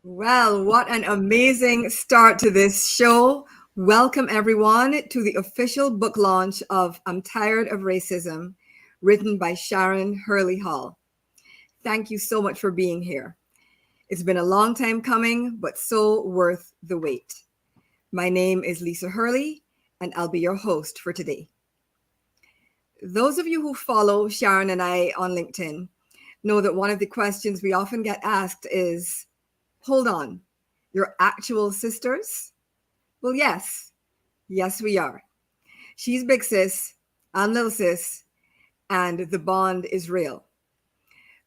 Well, what an amazing start to this show. Welcome, everyone, to the official book launch of I'm Tired of Racism, written by Sharon Hurley Hall. Thank you so much for being here. It's been a long time coming, but so worth the wait. My name is Lisa Hurley, and I'll be your host for today. Those of you who follow Sharon and I on LinkedIn know that one of the questions we often get asked is, hold on, you're actual sisters? Well, yes. Yes, we are. She's big sis, I'm little sis, and the bond is real.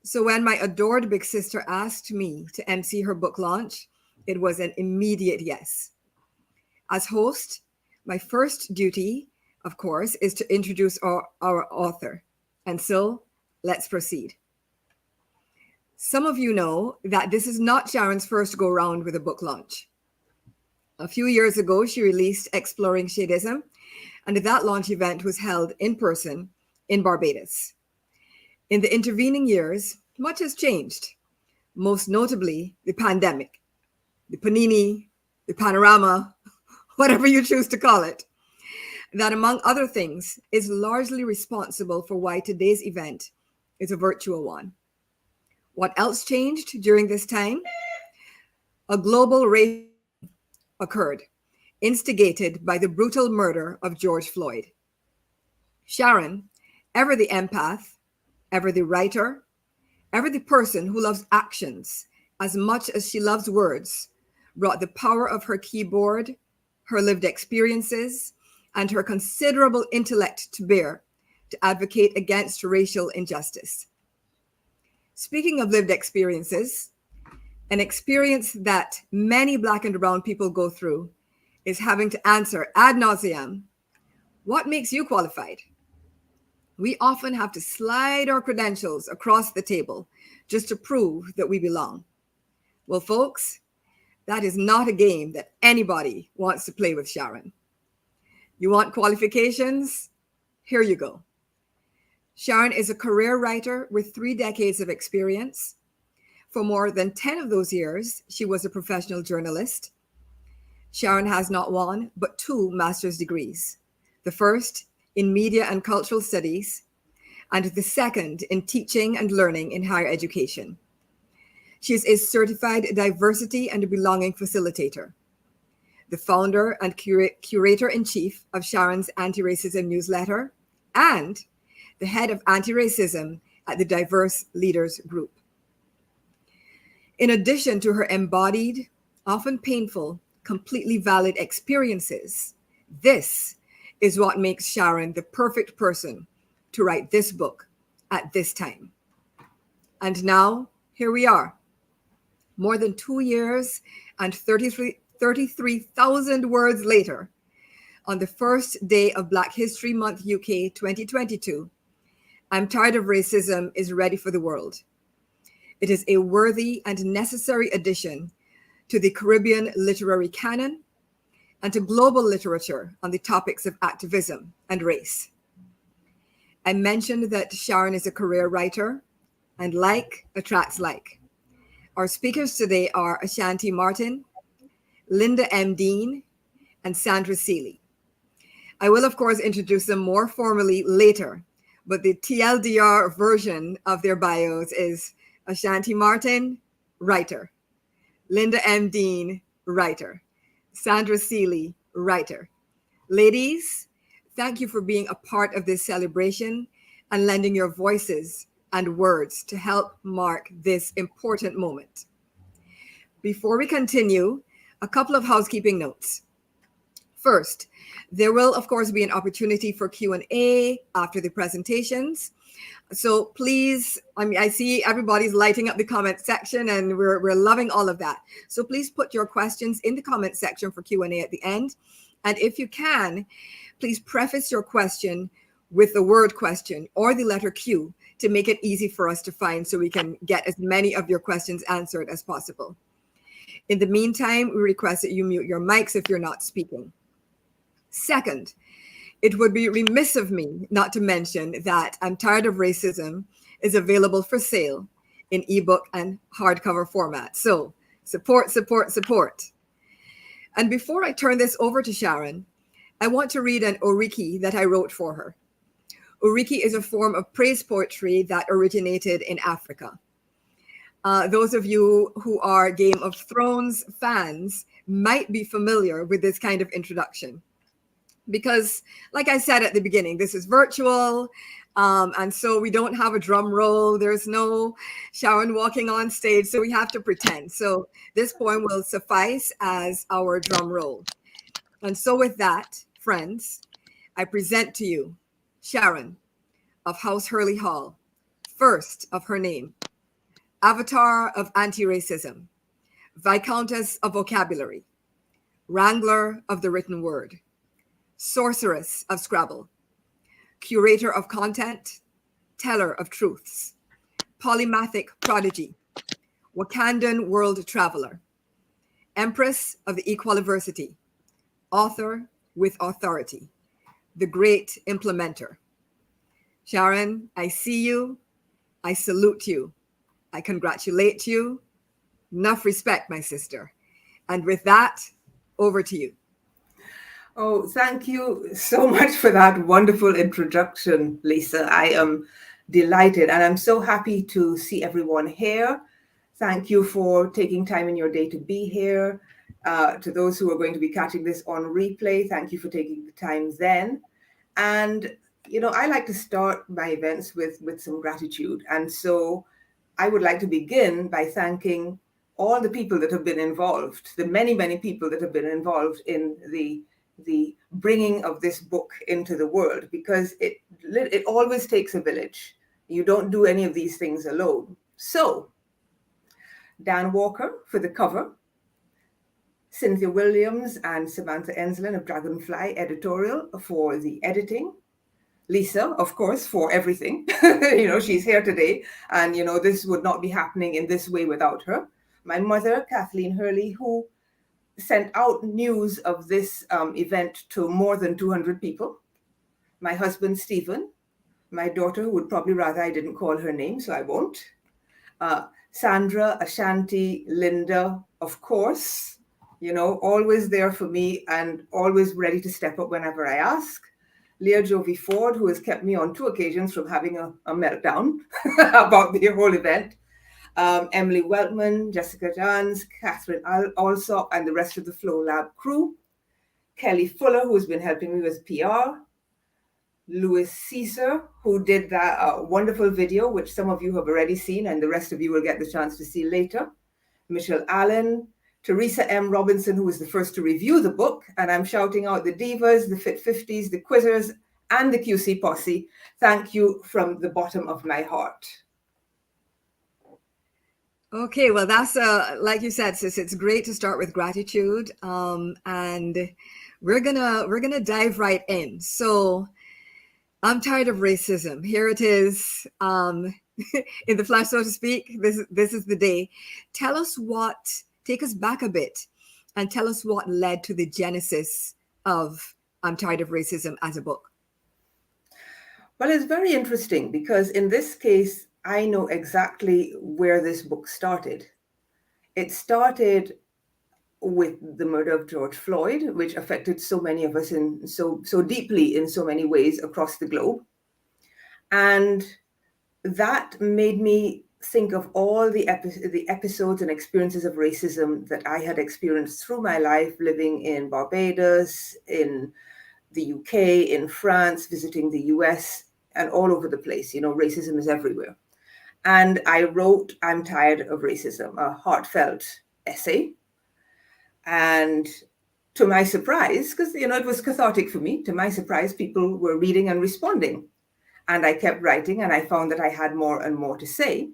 So when my adored big sister asked me to MC her book launch, it was an immediate yes. As host, my first duty, of course, is to introduce our author. And so let's proceed. Some of you know that this is not Sharon's first go round with a book launch. A few years ago, she released Exploring Shadism, and that launch event was held in person in Barbados. In the intervening years, much has changed, most notably the pandemic, the panini, the panorama, whatever you choose to call it, that among other things is largely responsible for why today's event is a virtual one. What else changed during this time? A global race occurred, instigated by the brutal murder of George Floyd. Sharon, ever the empath, ever the writer, ever the person who loves actions as much as she loves words, brought the power of her keyboard, her lived experiences, and her considerable intellect to bear to advocate against racial injustice. Speaking of lived experiences, an experience that many Black and Brown people go through is having to answer ad nauseum, what makes you qualified? We often have to slide our credentials across the table just to prove that we belong. Well, folks, that is not a game that anybody wants to play with Sharon. You want qualifications? Here you go. Sharon is a career writer with 3 decades of experience. For more than 10 of those years, she was a professional journalist. Sharon has not one, but 2 master's degrees. The first in media and cultural studies, and the second in teaching and learning in higher education. She is a certified diversity and belonging facilitator, the founder and curator-in-chief of Sharon's Anti-Racism newsletter, and the head of anti-racism at the Diverse Leaders Group. In addition to her embodied, often painful, completely valid experiences, this is what makes Sharon the perfect person to write this book at this time. And now, here we are, more than 2 years and 33,000 words later, on the first day of Black History Month UK 2022, I'm Tired of Racism is ready for the world. It is a worthy and necessary addition to the Caribbean literary canon and to global literature on the topics of activism and race. I mentioned that Sharon is a career writer, and like attracts like. Our speakers today are Ashanti Martin, Linda M. Dean, and Sandra Seeley. I will, of course, introduce them more formally later, but the TLDR version of their bios is Ashanti Martin, writer, Linda M. Dean, writer, Sandra Seeley, writer. Ladies, thank you for being a part of this celebration and lending your voices and words to help mark this important moment. Before we continue, a couple of housekeeping notes. First, there will, of course, be an opportunity for Q&A after the presentations. So please, I see everybody's lighting up the comment section, and we're loving all of that. So please put your questions in the comment section for Q&A at the end. And if you can, please preface your question with the word question or the letter Q to make it easy for us to find so we can get as many of your questions answered as possible. In the meantime, we request that you mute your mics if you're not speaking. Second, it would be remiss of me not to mention that I'm Tired of Racism is available for sale in ebook and hardcover format. So Support, support, support. And before I turn this over to Sharon, I want to read an oriki that I wrote for her. Oriki is a form of praise poetry that originated in Africa. Those of you who are Game of Thrones fans might be familiar with this kind of introduction. Because, like I said at the beginning, this is virtual. And so we don't have a drum roll. There's no Sharon walking on stage. So we have to pretend. So this poem will suffice as our drum roll. And so with that, friends, I present to you Sharon of House Hurley Hall, first of her name, avatar of anti-racism, viscountess of vocabulary, wrangler of the written word, sorceress of Scrabble, curator of content, teller of truths, polymathic prodigy, Wakandan world traveler, empress of the Equaliversity, author with authority, the great implementer. Sharon, I see you, I salute you, I congratulate you. Enough respect, my sister. And with that, over to you. Oh, thank you so much for that wonderful introduction, Lisa. I am delighted and I'm so happy to see everyone here. Thank you for taking time in your day to be here. To those who are going to be catching this on replay, thank you for taking the time then. And, I like to start my events with some gratitude. And so I would like to begin by thanking all the people that have been involved, the many, many people that have been involved in the bringing of this book into the world, because it always takes a village. You don't do any of these things alone. So, Dan Walker for the cover, Cynthia Williams and Samantha Enslin of Dragonfly Editorial for the editing, Lisa, of course, for everything. She's here today, and this would not be happening in this way without her. My mother, Kathleen Hurley, who sent out news of this event to more than 200 people. My husband, Stephen. My daughter, who would probably rather I didn't call her name, so I won't. Sandra, Ashanti, Linda, of course, always there for me and always ready to step up whenever I ask. Leah Jovi Ford, who has kept me on 2 occasions from having a meltdown about the whole event. Emily Weltman, Jessica Jans, Catherine Alsop, and the rest of the Flow Lab crew. Kelly Fuller, who's been helping me with PR. Louis Caesar, who did that wonderful video, which some of you have already seen, and the rest of you will get the chance to see later. Michelle Allen, Teresa M. Robinson, who was the first to review the book, and I'm shouting out the Divas, the Fit 50s, the Quizzers, and the QC Posse. Thank you from the bottom of my heart. Okay, well, that's like you said, sis. It's great to start with gratitude, and we're gonna dive right in. So, I'm tired of racism. Here it is, in the flesh, so to speak. This is the day. Take us back a bit, and tell us what led to the genesis of I'm Tired of Racism as a book. Well, it's very interesting because in this case, I know exactly where this book started. It started with the murder of George Floyd, which affected so many of us in so deeply in so many ways across the globe. And that made me think of all the episodes and experiences of racism that I had experienced through my life, living in Barbados, in the UK, in France, visiting the US, and all over the place. Racism is everywhere. And I wrote I'm Tired of Racism, a heartfelt essay. And to my surprise, because it was cathartic for me, to my surprise, people were reading and responding. And I kept writing, and I found that I had more and more to say.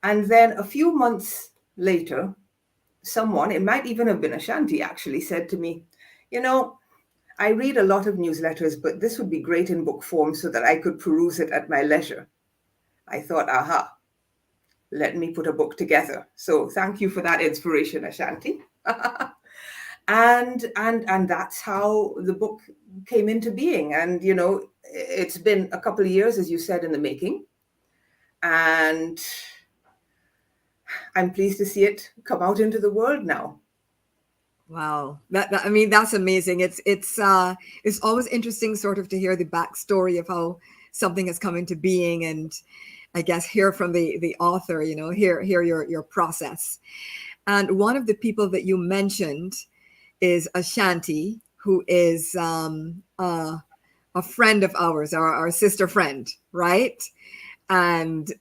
And then a few months later, someone, it might even have been Ashanti, actually said to me, I read a lot of newsletters, but this would be great in book form so that I could peruse it at my leisure. I thought, aha, let me put a book together. So thank you for that inspiration, Ashanti. And that's how the book came into being. And, it's been a couple of years, as you said, in the making. And I'm pleased to see it come out into the world now. Wow, I mean, that's amazing. It's always interesting, sort of, to hear the backstory of how something has come into being, and I guess hear from the author. Hear your process. And one of the people that you mentioned is Ashanti, who is a friend of ours, our sister friend, right? And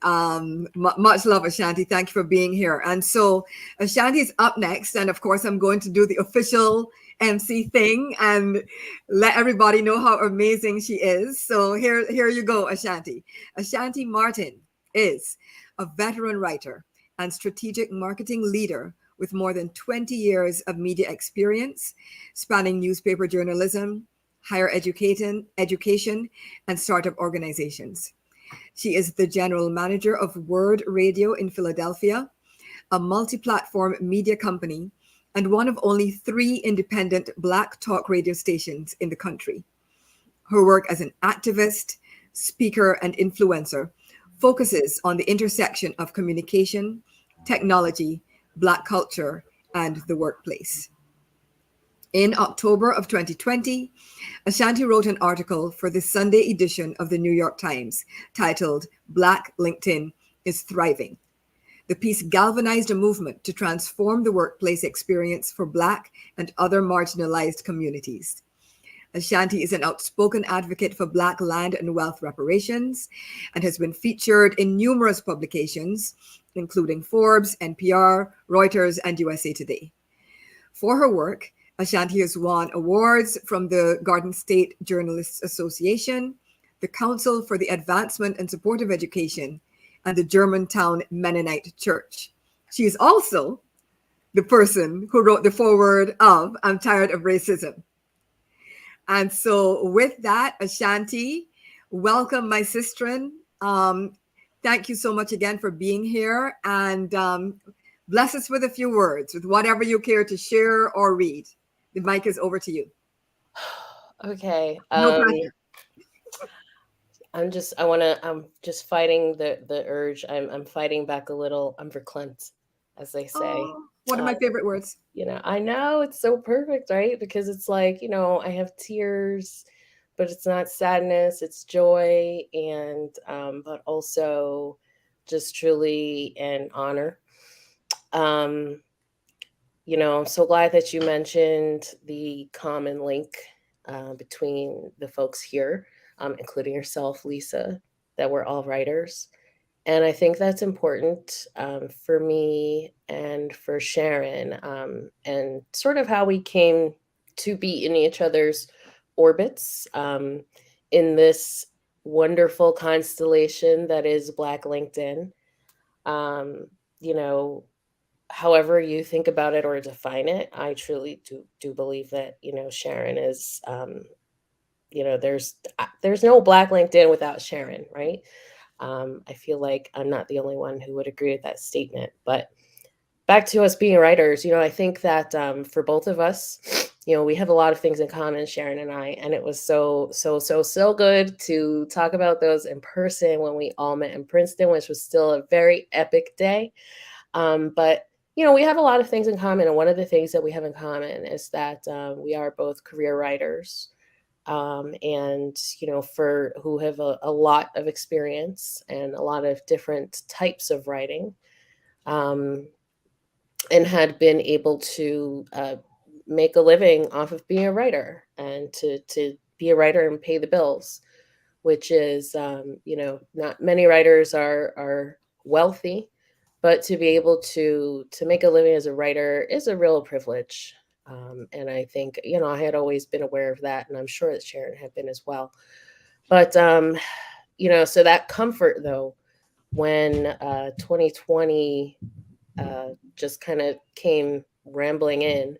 much love, Ashanti. Thank you for being here. And so Ashanti is up next. And of course, I'm going to do the official MC thing and let everybody know how amazing she is. So here you go, Ashanti. Ashanti Martin is a veteran writer and strategic marketing leader with more than 20 years of media experience, spanning newspaper journalism, higher education, and startup organizations. She is the general manager of Word Radio in Philadelphia, a multi platform media company, and one of only 3 independent Black talk radio stations in the country. Her work as an activist, speaker, and influencer focuses on the intersection of communication, technology, Black culture, and the workplace. In October of 2020, Ashanti wrote an article for the Sunday edition of the New York Times titled Black LinkedIn is Thriving. The piece galvanized a movement to transform the workplace experience for Black and other marginalized communities. Ashanti is an outspoken advocate for Black land and wealth reparations and has been featured in numerous publications, including Forbes, NPR, Reuters, and USA Today. For her work, Ashanti has won awards from the Garden State Journalists Association, the Council for the Advancement and Support of Education, and the Germantown Mennonite Church. She is also the person who wrote the foreword of I'm Tired of Racism. And so with that, Ashanti, welcome, my sister. Thank you so much again for being here, and bless us with a few words, with whatever you care to share or read. The mic is over to you. Okay. No pressure. I'm just fighting the urge. I'm fighting back a little. I'm verklempt, as they say. Oh, one of my favorite words. I know it's so perfect, right? Because it's like, I have tears, but it's not sadness, it's joy, and but also just truly an honor. Um, I'm so glad that you mentioned the common link between the folks here, including yourself, Lisa, that we're all writers. And I think that's important for me and for Sharon, and sort of how we came to be in each other's orbits in this wonderful constellation that is Black LinkedIn. Um, you know, However you think about it or define it, I truly do believe that Sharon is there's no Black LinkedIn without Sharon, right? I feel like I'm not the only one who would agree with that statement. But back to us being writers, I think that for both of us, we have a lot of things in common, Sharon and I, and it was so good to talk about those in person when we all met in Princeton, which was still a very epic day. But we have a lot of things in common, and one of the things that we have in common is that we are both career writers, and for who have a lot of experience and a lot of different types of writing, um, and had been able to make a living off of being a writer and to be a writer and pay the bills, which is not many writers are wealthy, but to be able to make a living as a writer is a real privilege. And I think I had always been aware of that, and I'm sure that Sharon had been as well. But so that comfort, though, when 2020 just kind of came rambling in,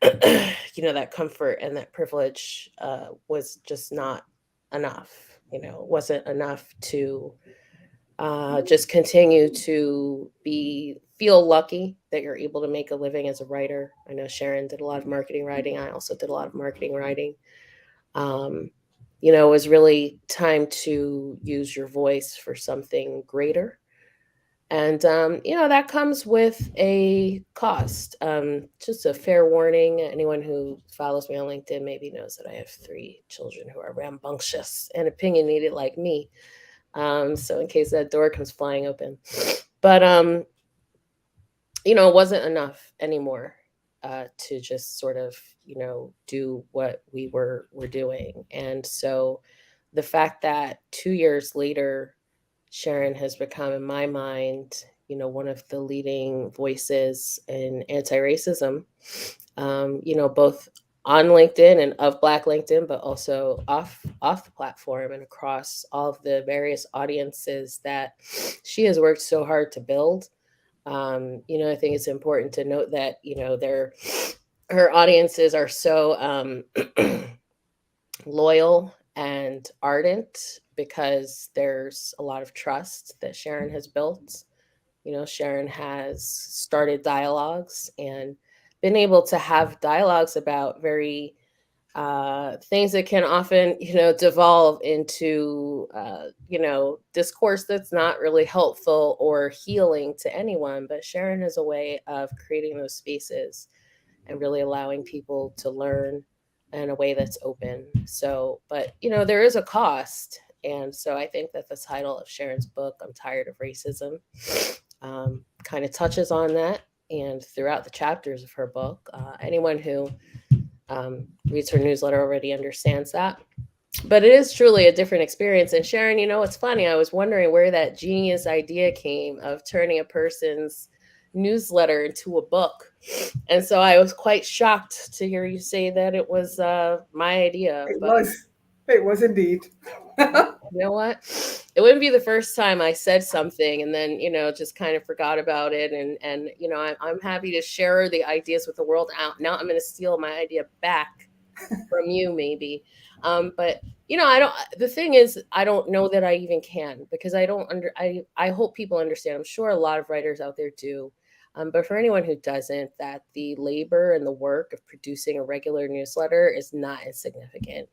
that comfort and that privilege was just not enough. Wasn't enough to just continue to feel lucky that you're able to make a living as a writer. I know Sharon did a lot of marketing writing. I also did a lot of marketing writing. It was really time to use your voice for something greater. And, that comes with a cost. Just a fair warning, anyone who follows me on LinkedIn maybe knows that I have 3 children who are rambunctious and opinionated like me. So in case that door comes flying open. But, it wasn't enough anymore to just sort of, do what we were doing. And so the fact that 2 years later, Sharon has become, in my mind, one of the leading voices in anti-racism, both on LinkedIn and of Black LinkedIn, but also off the platform and across all of the various audiences that she has worked so hard to build. I think it's important to note that, her audiences are so loyal and ardent because there's a lot of trust that Sharon has built. Sharon has started dialogues and been able to have dialogues about very things that can often, devolve into, discourse that's not really helpful or healing to anyone. But Sharon has a way of creating those spaces and really allowing people to learn in a way that's open. So, but, there is a cost. And so I think that the title of Sharon's book, I'm Tired of Racism, kind of touches on that. And throughout the chapters of her book, anyone who reads her newsletter already understands that. But it is truly a different experience. And Sharon, it's funny. I was wondering where that genius idea came of turning a person's newsletter into a book. And so I was quite shocked to hear you say that it was my idea. It was indeed. You know what? It wouldn't be the first time I said something and then, just kind of forgot about it. And I'm happy to share the ideas with the world. Now I'm going to steal my idea back from you, maybe. But, the thing is, I don't know that I even can, because I hope people understand. I'm sure a lot of writers out there do. But for anyone who doesn't, that the labor and the work of producing a regular newsletter is not insignificant.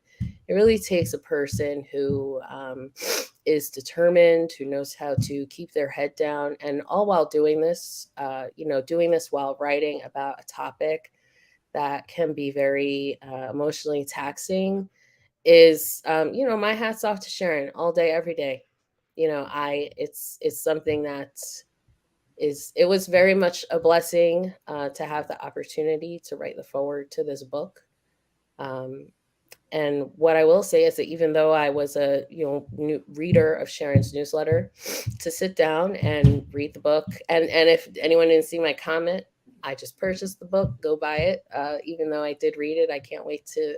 It really takes a person who is determined, who knows how to keep their head down, and all while doing this, doing this while writing about a topic that can be very emotionally taxing is, my hat's off to Sharon all day, every day. It's something that it was very much a blessing to have the opportunity to write the foreword to this book. And what I will say is that even though I was a new reader of Sharon's newsletter, to sit down and read the book, and if anyone didn't see my comment, I just purchased the book. Go buy it. Even though I did read it, I can't wait to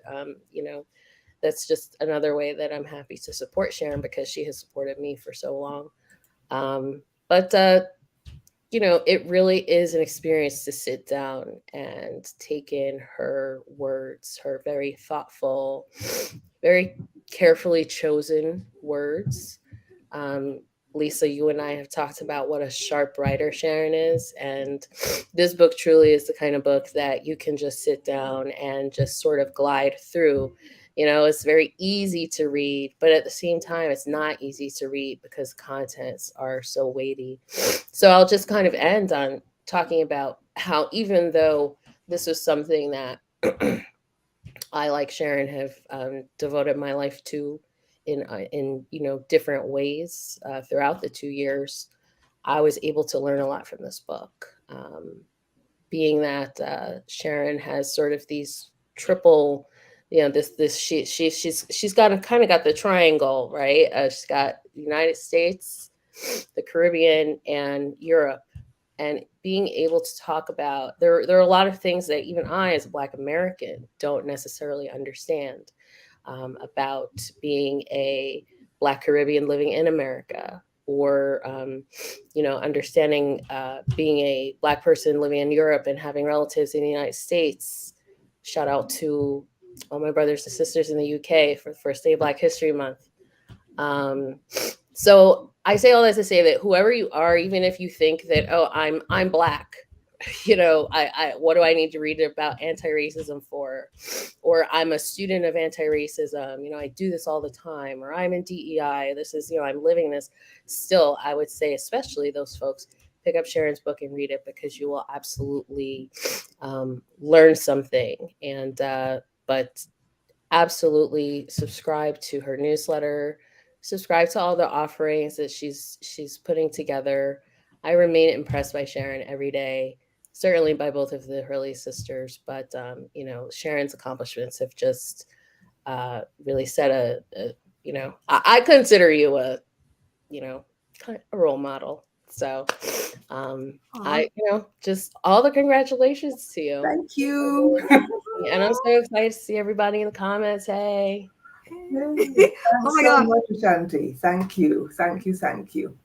that's just another way that I'm happy to support Sharon, because she has supported me for so long. But it really is an experience to sit down and take in her words, her very thoughtful, very carefully chosen words. Lisa, you and I have talked about what a sharp writer Sharon is. And this book truly is the kind of book that you can just sit down and just sort of glide through. It's very easy to read, but at the same time, it's not easy to read because contents are so weighty. So I'll just kind of end on talking about how, even though this was something that I, like Sharon, have devoted my life to in different ways throughout the 2 years, I was able to learn a lot from this book. Being that Sharon has sort of these triple, she's got the triangle, right? She's got the United States, the Caribbean, and Europe. And being able to talk about, there are a lot of things that even I, as a Black American, don't necessarily understand about being a Black Caribbean living in America, or understanding being a Black person living in Europe and having relatives in the United States. Shout out to all my brothers and sisters in the UK for the first day of Black History Month. So I say all that to say that whoever you are, even if you think that, oh, I'm Black, what do I need to read about anti-racism for? Or I'm a student of anti-racism, I do this all the time, or I'm in DEI, this is, I'm living this. Still, I would say, especially those folks, pick up Sharon's book and read it, because you will absolutely learn something. And but absolutely subscribe to her newsletter, subscribe to all the offerings that she's putting together. I remain impressed by Sharon every day, certainly by both of the Hurley sisters, but Sharon's accomplishments have just really set I consider you a role model. So just all the congratulations to you. Thank you. And I'm so excited to see everybody in the comments. Hey. Thanks so much, Ashanti. Thank you. Thank you. Thank you.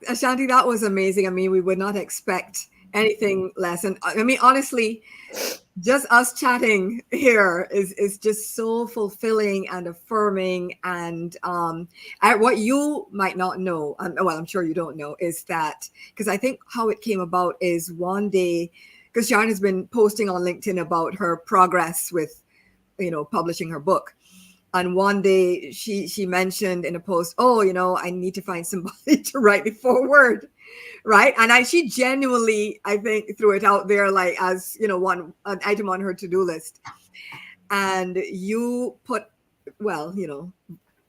Ashanti, that was amazing. I mean, we would not expect anything less. And I mean, honestly, just us chatting here is just so fulfilling and affirming. And what you might not know, well, I'm sure you don't know, is that, because I think how it came about is one day, because Sharon has been posting on LinkedIn about her progress with, publishing her book. And one day she mentioned in a post, I need to find somebody to write the foreword. Right. And she genuinely, I think, threw it out there, like, as, an item on her to-do list. And you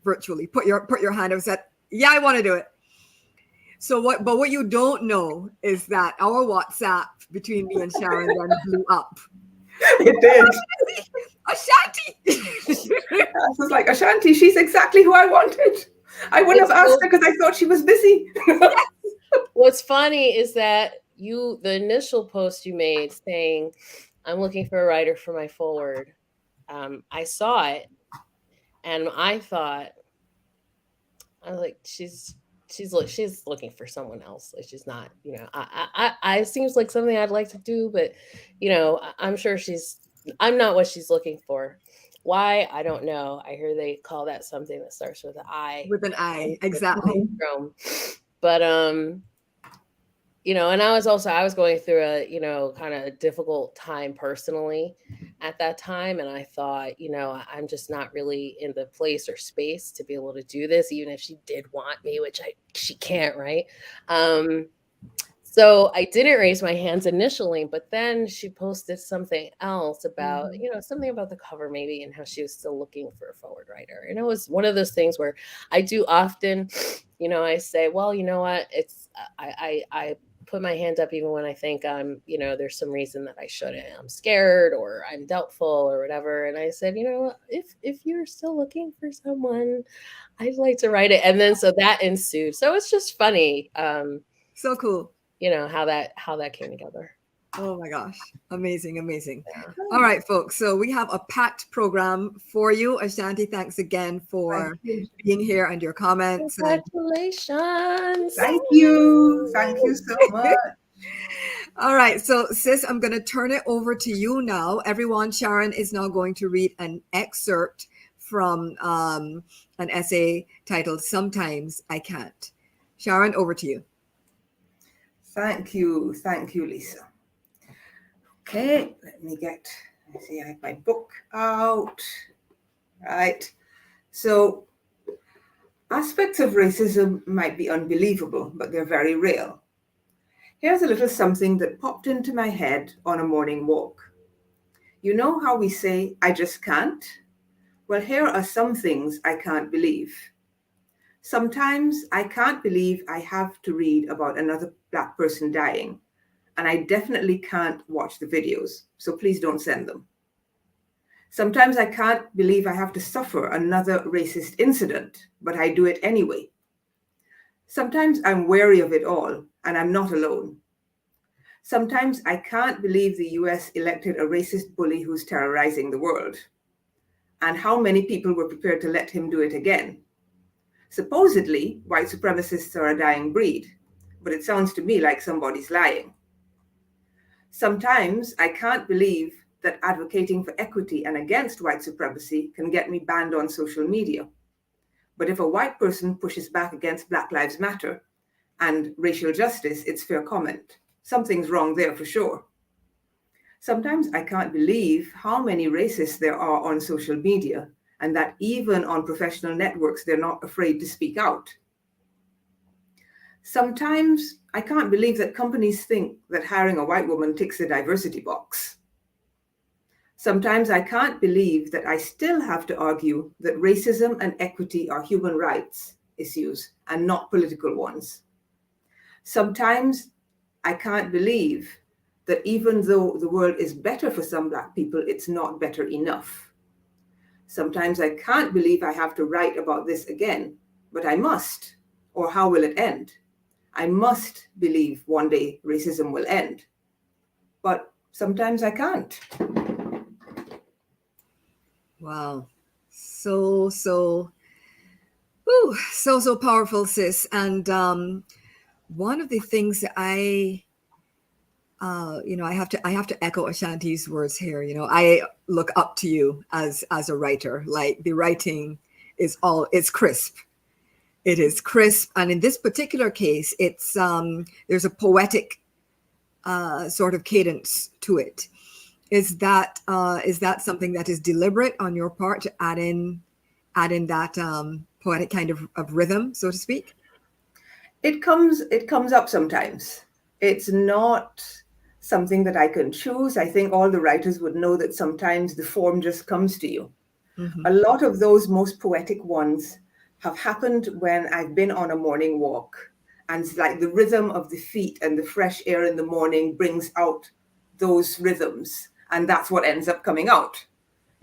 virtually put your hand up and said, yeah, I want to do it. So what you don't know is that our WhatsApp between me and Sharon then blew up. It did. Ashanti. I was like, Ashanti, she's exactly who I wanted. I wouldn't have asked her because I thought she was busy. What's funny is that the initial post you made saying, I'm looking for a writer for my foreword. I saw it and I thought, I was like, she's looking for someone else. Like, she's not, it seems like something I'd like to do, but, I'm sure I'm not what she's looking for. Why? I don't know. I hear they call that something that starts with an I. With an I, exactly. But, and I was going through a, kind of a difficult time personally at that time. And I thought, I'm just not really in the place or space to be able to do this, even if she did want me, which she can't, right? So I didn't raise my hands initially, but then she posted something else about, something about the cover maybe, and how she was still looking for a forward writer. And it was one of those things where I do often, I say, well, you know what, it's, I put my hand up even when I think I'm, there's some reason that I shouldn't. I'm scared or I'm doubtful or whatever. And I said, if you're still looking for someone, I'd like to write it. And then so that ensued. So it's just funny. So cool. How that came together. Oh my gosh. Amazing. Yeah. All right, folks. So we have a packed program for you. Ashanti, thanks again for being here and your comments. Congratulations. Thank you. Thank you so much. All right. So, sis, I'm going to turn it over to you now. Everyone, Sharon is now going to read an excerpt from an essay titled Sometimes I Can't. Sharon, over to you. Thank you, Lisa. Okay, I have my book out. Right. So, aspects of racism might be unbelievable, but they're very real. Here's a little something that popped into my head on a morning walk. You know how we say, I just can't? Well, here are some things I can't believe. Sometimes I can't believe I have to read about another Black person dying, and I definitely can't watch the videos, so please don't send them. Sometimes I can't believe I have to suffer another racist incident, but I do it anyway. Sometimes I'm wary of it all, and I'm not alone. Sometimes I can't believe the US elected a racist bully who's terrorizing the world, and how many people were prepared to let him do it again. Supposedly, white supremacists are a dying breed, but it sounds to me like somebody's lying. Sometimes I can't believe that advocating for equity and against white supremacy can get me banned on social media. But if a white person pushes back against Black Lives Matter and racial justice, it's fair comment. Something's wrong there for sure. Sometimes I can't believe how many racists there are on social media, and that even on professional networks, they're not afraid to speak out. Sometimes I can't believe that companies think that hiring a white woman ticks the diversity box. Sometimes I can't believe that I still have to argue that racism and equity are human rights issues and not political ones. Sometimes I can't believe that even though the world is better for some Black people, it's not better enough. Sometimes I can't believe I have to write about this again, but I must, or how will it end? I must believe one day racism will end, but sometimes I can't. Wow. So powerful, sis. And one of the things that I have to echo Ashanti's words here. I look up to you as a writer. Like, the writing it's crisp. It is crisp, and in this particular case, it's there's a poetic sort of cadence to it. Is that something that is deliberate on your part to add in that poetic kind of rhythm, so to speak? It comes up sometimes. It's not something that I can choose. I think all the writers would know that sometimes the form just comes to you. Mm-hmm. A lot of those most poetic ones have happened when I've been on a morning walk, and it's like the rhythm of the feet and the fresh air in the morning brings out those rhythms, and that's what ends up coming out.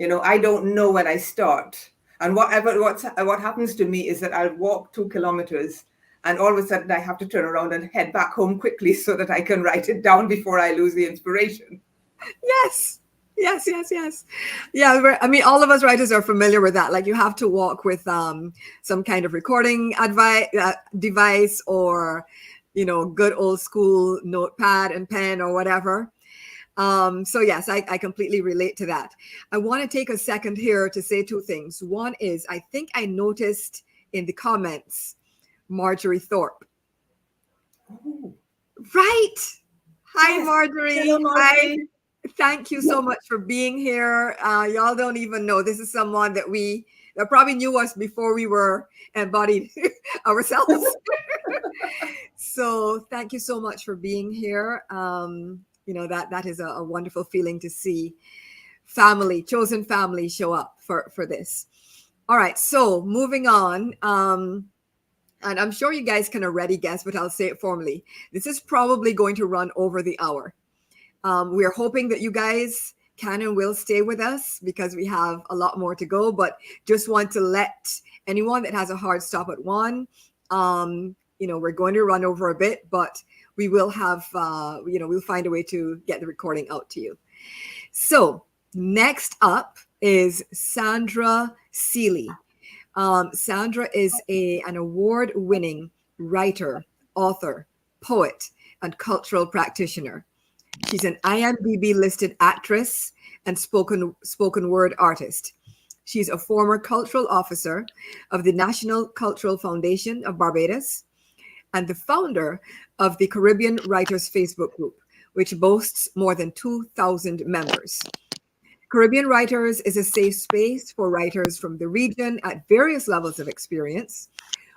I don't know when I start, and what happens to me is that I'll walk 2 kilometers, and all of a sudden I have to turn around and head back home quickly so that I can write it down before I lose the inspiration. Yes. Yeah, I mean, all of us writers are familiar with that. Like, you have to walk with some kind of recording device, or good old school notepad and pen or whatever. So yes, I completely relate to that. I want to take a second here to say two things. One is, I think I noticed in the comments Marjorie Thorpe. Oh. Right. Hi, Yes. Marjorie. Hello, Marjorie. Hi. Thank you so much for being here. Y'all don't even know, this is someone that probably knew us before we were embodied ourselves. So thank you so much for being here. That is a wonderful feeling to see chosen family show up for this. All right, so moving on. And I'm sure you guys can already guess, but I'll say it formally. This is probably going to run over the hour. We're hoping that you guys can and will stay with us because we have a lot more to go, but just want to let anyone that has a hard stop at 1, we're going to run over a bit, but we will have, we'll find a way to get the recording out to you. So next up is Sandra Seeley. Sandra is an award-winning writer, author, poet, and cultural practitioner. She's an IMDb-listed actress and spoken word artist. She's a former cultural officer of the National Cultural Foundation of Barbados and the founder of the Caribbean Writers Facebook group, which boasts more than 2,000 members. Caribbean Writers is a safe space for writers from the region at various levels of experience,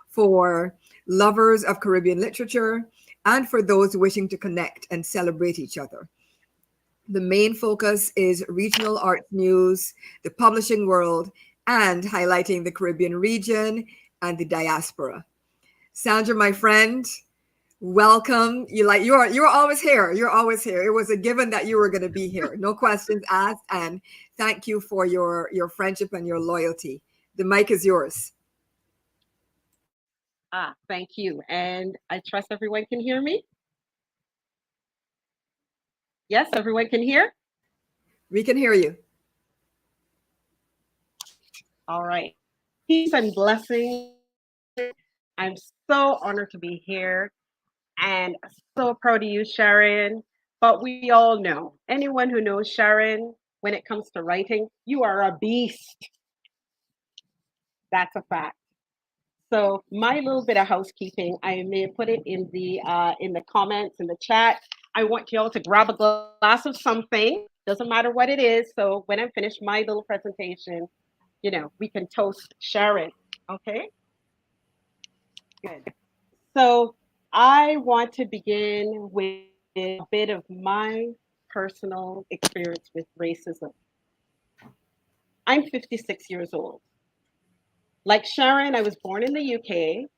for lovers of Caribbean literature, and for those wishing to connect and celebrate each other. The main focus is regional arts news, the publishing world, and highlighting the Caribbean region and the diaspora. Sandra, my friend, welcome. You're always here. You're always here. It was a given that you were going to be here. No questions asked. And thank you for your friendship and your loyalty. The mic is yours. Thank you. And I trust everyone can hear me. Yes, everyone can hear? We can hear you. All right. Peace and blessings. I'm so honored to be here and so proud of you, Sharon. But we all know, anyone who knows Sharon, when it comes to writing, you are a beast. That's a fact. So my little bit of housekeeping, I may put it in the comments in the chat. I want you all to grab a glass of something. Doesn't matter what it is. So when I'm finished my little presentation, we can toast Sharon. Okay, good. So I want to begin with a bit of my personal experience with racism. I'm 56 years old. Like Sharon, I was born in the UK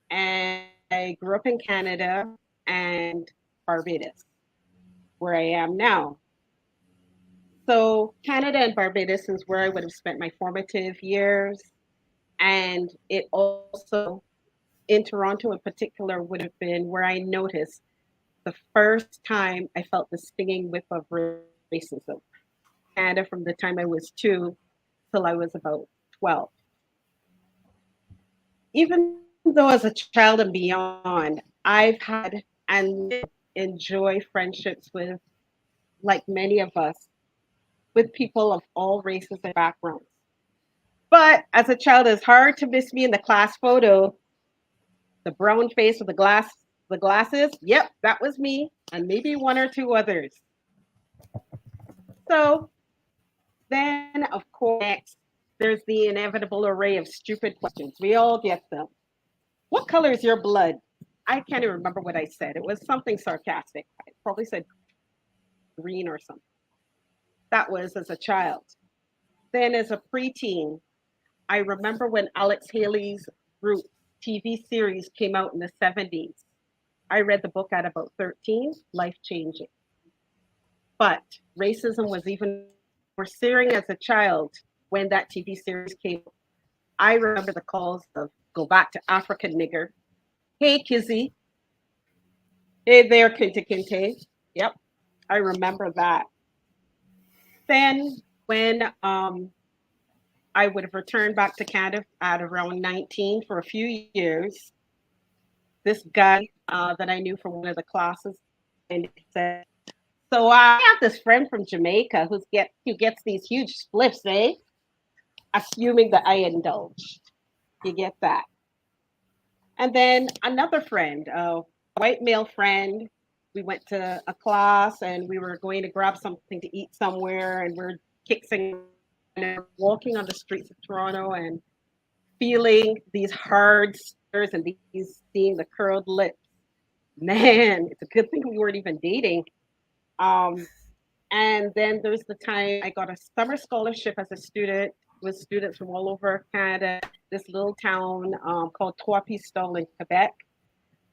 and I grew up in Canada and Barbados, where I am now. So Canada and Barbados is where I would have spent my formative years. And it also, in Toronto in particular, would have been where I noticed the first time I felt the stinging whip of racism. Canada from the time I was 2 till I was about 12. Even though as a child and beyond, I've had and enjoy friendships with, like many of us, with people of all races and backgrounds. But as a child, it's hard to miss me in the class photo. The brown face with the glasses. Yep, that was me, and maybe one or two others. So then, of course, there's the inevitable array of stupid questions. We all get them. What color is your blood? I can't even remember what I said. It was something sarcastic. I probably said green or something. That was as a child. Then as a preteen, I remember when Alex Haley's Roots TV series came out in the 70s. I read the book at about 13, life changing. But racism was even more searing as a child when that TV series came. I remember the calls of go back to African nigger. Hey, Kizzy. Hey there, Kinte Kinte. Yep, I remember that. Then when I would have returned back to Canada at around 19 for a few years, this guy that I knew from one of the classes and he said, so I have this friend from Jamaica who gets these huge spliffs, eh? Assuming that I indulged. You get that. And then another friend, a white male friend, we went to a class and we were going to grab something to eat somewhere and we're kicking and walking on the streets of Toronto and feeling these hard stares and seeing the curled lips. Man, it's a good thing we weren't even dating. And then there's the time I got a summer scholarship as a student with students from all over Canada, this little town called Trois-Pistoles in Quebec.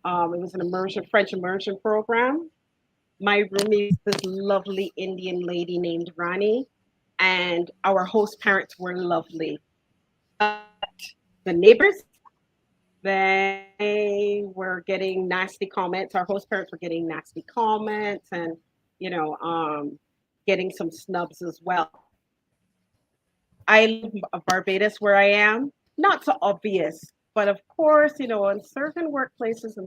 It was an French immersion program. My roommate was this lovely Indian lady named Rani, and our host parents were lovely. But the neighbors, they were getting nasty comments. Our host parents were getting nasty comments and, getting some snubs as well. I live Barbados where I am, not so obvious, but of course, in certain workplaces and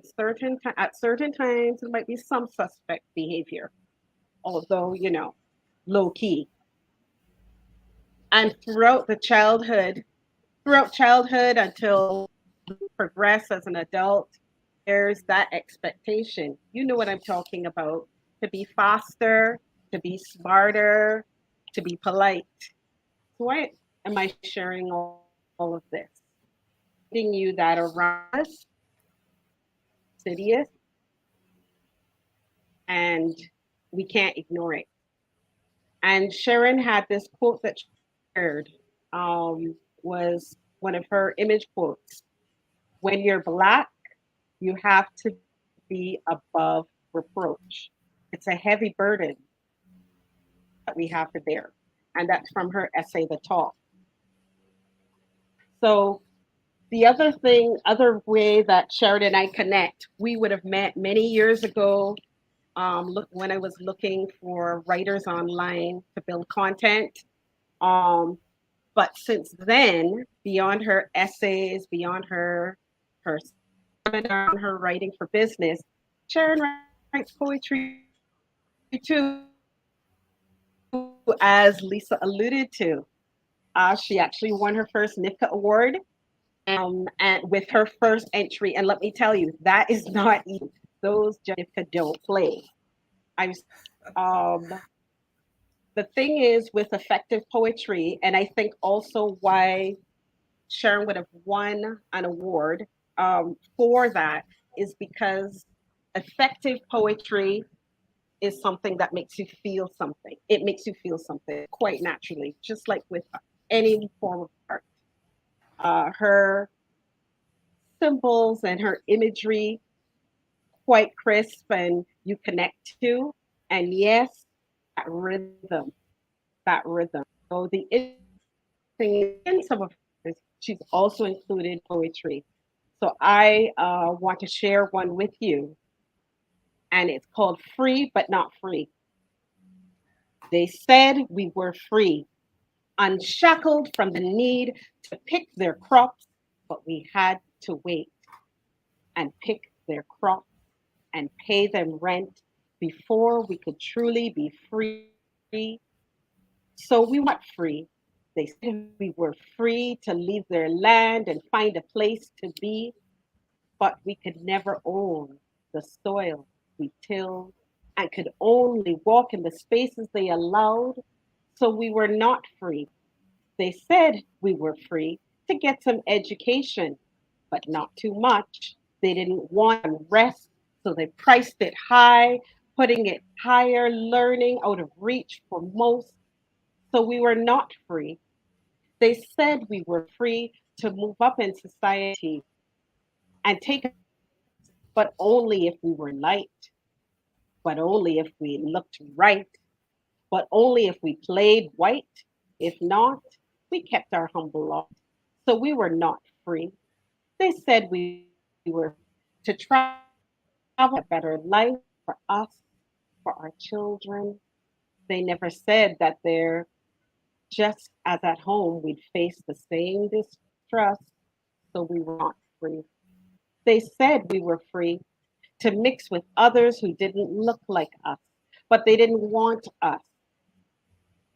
at certain times, there might be some suspect behavior, although, low key. And throughout childhood until progress as an adult, there's that expectation. You know what I'm talking about, to be faster, to be smarter, to be polite. Why am I sharing all of this? Telling you that around us, insidious, and we can't ignore it. And Sharon had this quote that she shared, was one of her image quotes. When you're Black, you have to be above reproach. It's a heavy burden that we have to bear. And that's from her essay, The Talk. So the other way that Sharon and I connect, we would have met many years ago when I was looking for writers online to build content. But since then, beyond her essays, beyond her seminar, her writing for business, Sharon writes poetry too, as Lisa alluded to. She actually won her first NIFCA award and with her first entry. And let me tell you, that is not easy. Those NIFCA don't play. I the thing is with effective poetry, and I think also why Sharon would have won an award for that is because effective poetry is something that makes you feel something. It makes you feel something quite naturally, just like with any form of art. Her symbols and her imagery quite crisp and you connect to. And yes, that rhythm, that rhythm. So the thing in some of hers, she's also included poetry. So I want to share one with you, and it's called Free But Not Free. They said we were free, unshackled from the need to pick their crops, but we had to wait and pick their crops and pay them rent before we could truly be free. So we weren't free. They said we were free to leave their land and find a place to be, but we could never own the soil we tilled and could only walk in the spaces they allowed. So we were not free. They said we were free to get some education, but not too much. They didn't want rest, so they priced it high, putting it higher, learning out of reach for most. So we were not free. They said we were free to move up in society and take, but only if we were light, but only if we looked right, but only if we played white. If not, we kept our humble lot. So we were not free. They said we were to travel a better life for us, for our children. They never said that they're just as at home we'd face the same distrust, so we were not free. They said we were free to mix with others who didn't look like us, but they didn't want us.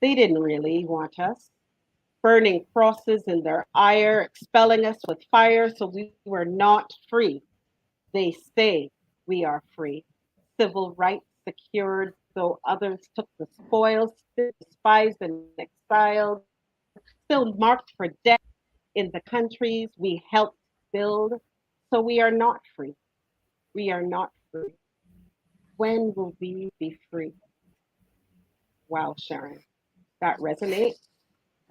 They didn't really want us. Burning crosses in their ire, expelling us with fire, so we were not free. They say we are free. Civil rights secured, though others took the spoils, still despised and exiled, still marked for death in the countries we helped build. So we are not free. We are not free. When will we be free? Wow, Sharon, that resonates.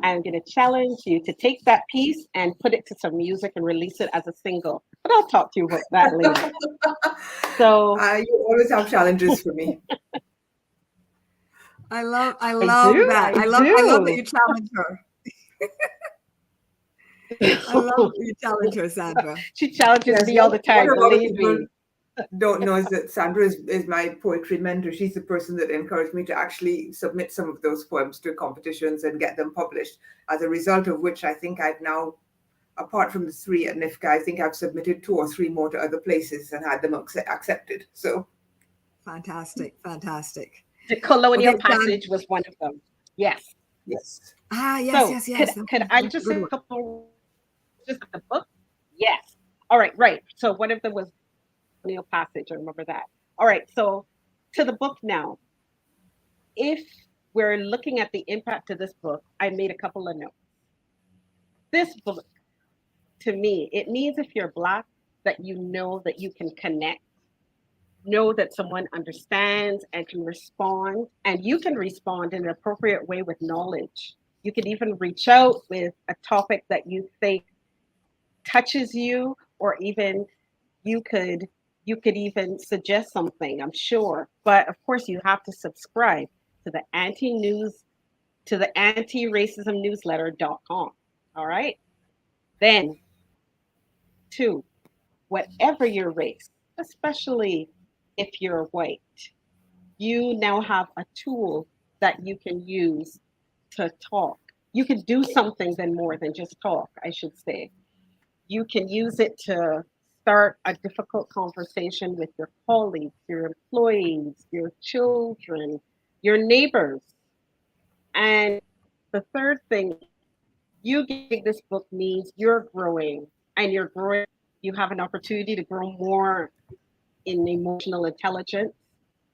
I'm going to challenge you to take that piece and put it to some music and release it as a single. But I'll talk to you about that later. So you always have challenges for me. I love I that. I love that you challenge her. I love that you challenge her, Sandra. She challenges Yes, me all the time, what a lot of believe people me. don't know is that Sandra is my poetry mentor. She's the person that encouraged me to actually submit some of those poems to competitions and get them published. As a result of which, I think I've now, apart from the 3 at NIFCA, I think I've submitted 2 or 3 more to other places and had them accepted. So Fantastic. The colonial Okay, passage was one of them. Yes. yes. Yes. Could I just say a couple just the book? Yes. All right, right. So one of them was colonial passage. I remember that. All right. So to the book now. If we're looking at the impact of this book, I made a couple of notes. This book, to me, it means if you're Black, that you know that you can connect, know that someone understands and can respond, and you can respond in an appropriate way with knowledge. You can even reach out with a topic that you think touches you, or even you could you could even suggest something, I'm sure. But of course, you have to subscribe to the anti-news to the anti-racism newsletter.com. All right. Then, 2, whatever your race, especially if you're white, you now have a tool that you can use to talk. You can do something then more than just talk, I should say. You can use it to start a difficult conversation with your colleagues, your employees, your children, your neighbors. And the third thing, you getting this book means you're growing, and you're growing. You have an opportunity to grow more in emotional intelligence.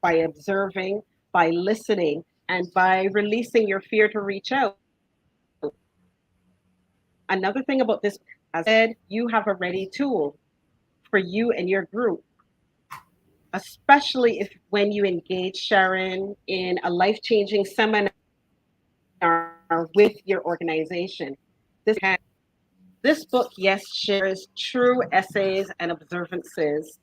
by observing, by listening, and by releasing your fear to reach out. Another thing about this, as I said, you have a ready tool for you and your group, especially if when you engage Sharon in a life-changing seminar with your organization. This book, yes, shares true essays and observances.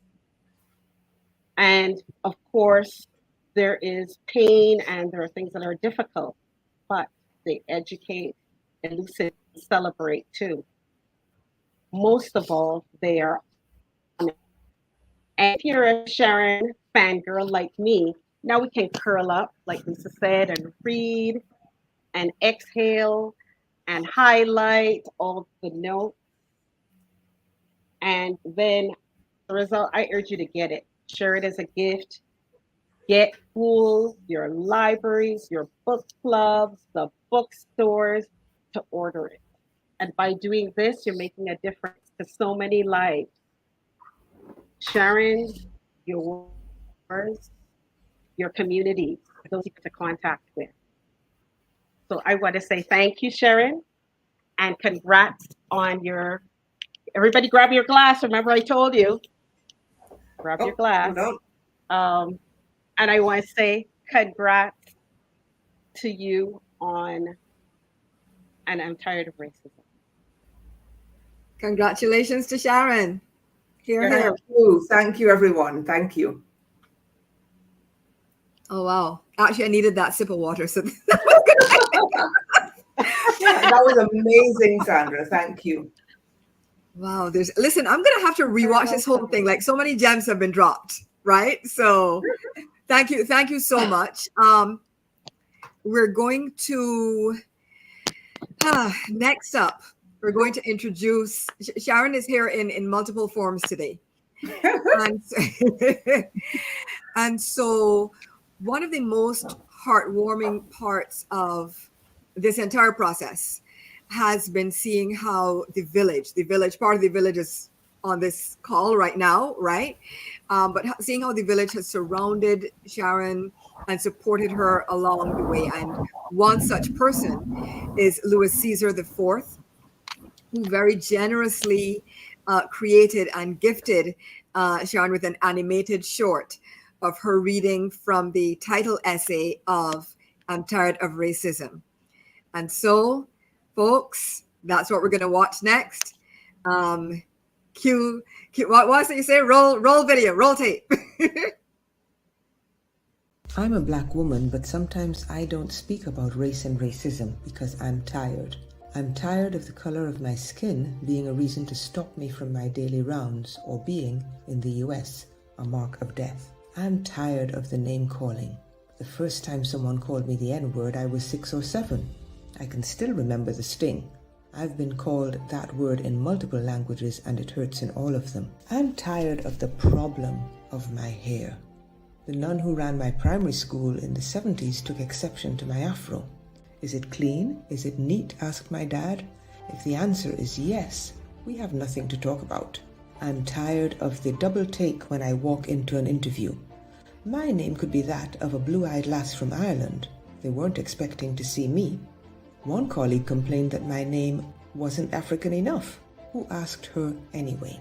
And of course, there is pain and there are things that are difficult, but they educate, elucidate, celebrate too. Most of all, they are honest. And if you're a Sharon fangirl like me, now we can curl up, like Lisa said, and read and exhale and highlight all the notes. And then the result, I urge you to get it. Share it as a gift. Get schools, your libraries, your book clubs, the bookstores to order it. And by doing this, you're making a difference to so many lives. Sharon, yours, your community, those you to contact with. So I want to say thank you, Sharon, and congrats on your. Everybody, grab your glass. Remember, I told you, grab your glass. And I want to say congrats to you on, and I'm tired of racism. Congratulations to Sharon. Here, here. Thank you, everyone. Thank you. Oh, wow. Actually, I needed that sip of water. So that was amazing, Sandra. Thank you. Wow. Listen, I'm going to have to rewatch this whole thing. Like, so many gems have been dropped, right? So thank you. Thank you so much. We're going to, next up, we're going to introduce, Sharon is here in multiple forms today. And so one of the most heartwarming parts of this entire process has been seeing how part of the village is on this call right now, right? But seeing how the village has surrounded Sharon and supported her along the way. And one such person is Louis Caesar IV, who very generously created and gifted Sharon with an animated short of her reading from the title essay of I'm Tired of Racism. And so, folks, that's what we're going to watch next. Cue, what was it you say? Roll video, roll tape. I'm a Black woman, but sometimes I don't speak about race and racism because I'm tired. I'm tired of the color of my skin being a reason to stop me from my daily rounds or being, in the US, a mark of death. I'm tired of the name calling. The first time someone called me the N-word, I was 6 or 7. I can still remember the sting. I've been called that word in multiple languages and it hurts in all of them. I'm tired of the problem of my hair. The nun who ran my primary school in the 70s took exception to my afro. Is it clean? Is it neat? Asked my dad. If the answer is yes, we have nothing to talk about. I'm tired of the double take when I walk into an interview. My name could be that of a blue-eyed lass from Ireland. They weren't expecting to see me. One colleague complained that my name wasn't African enough. Who asked her anyway?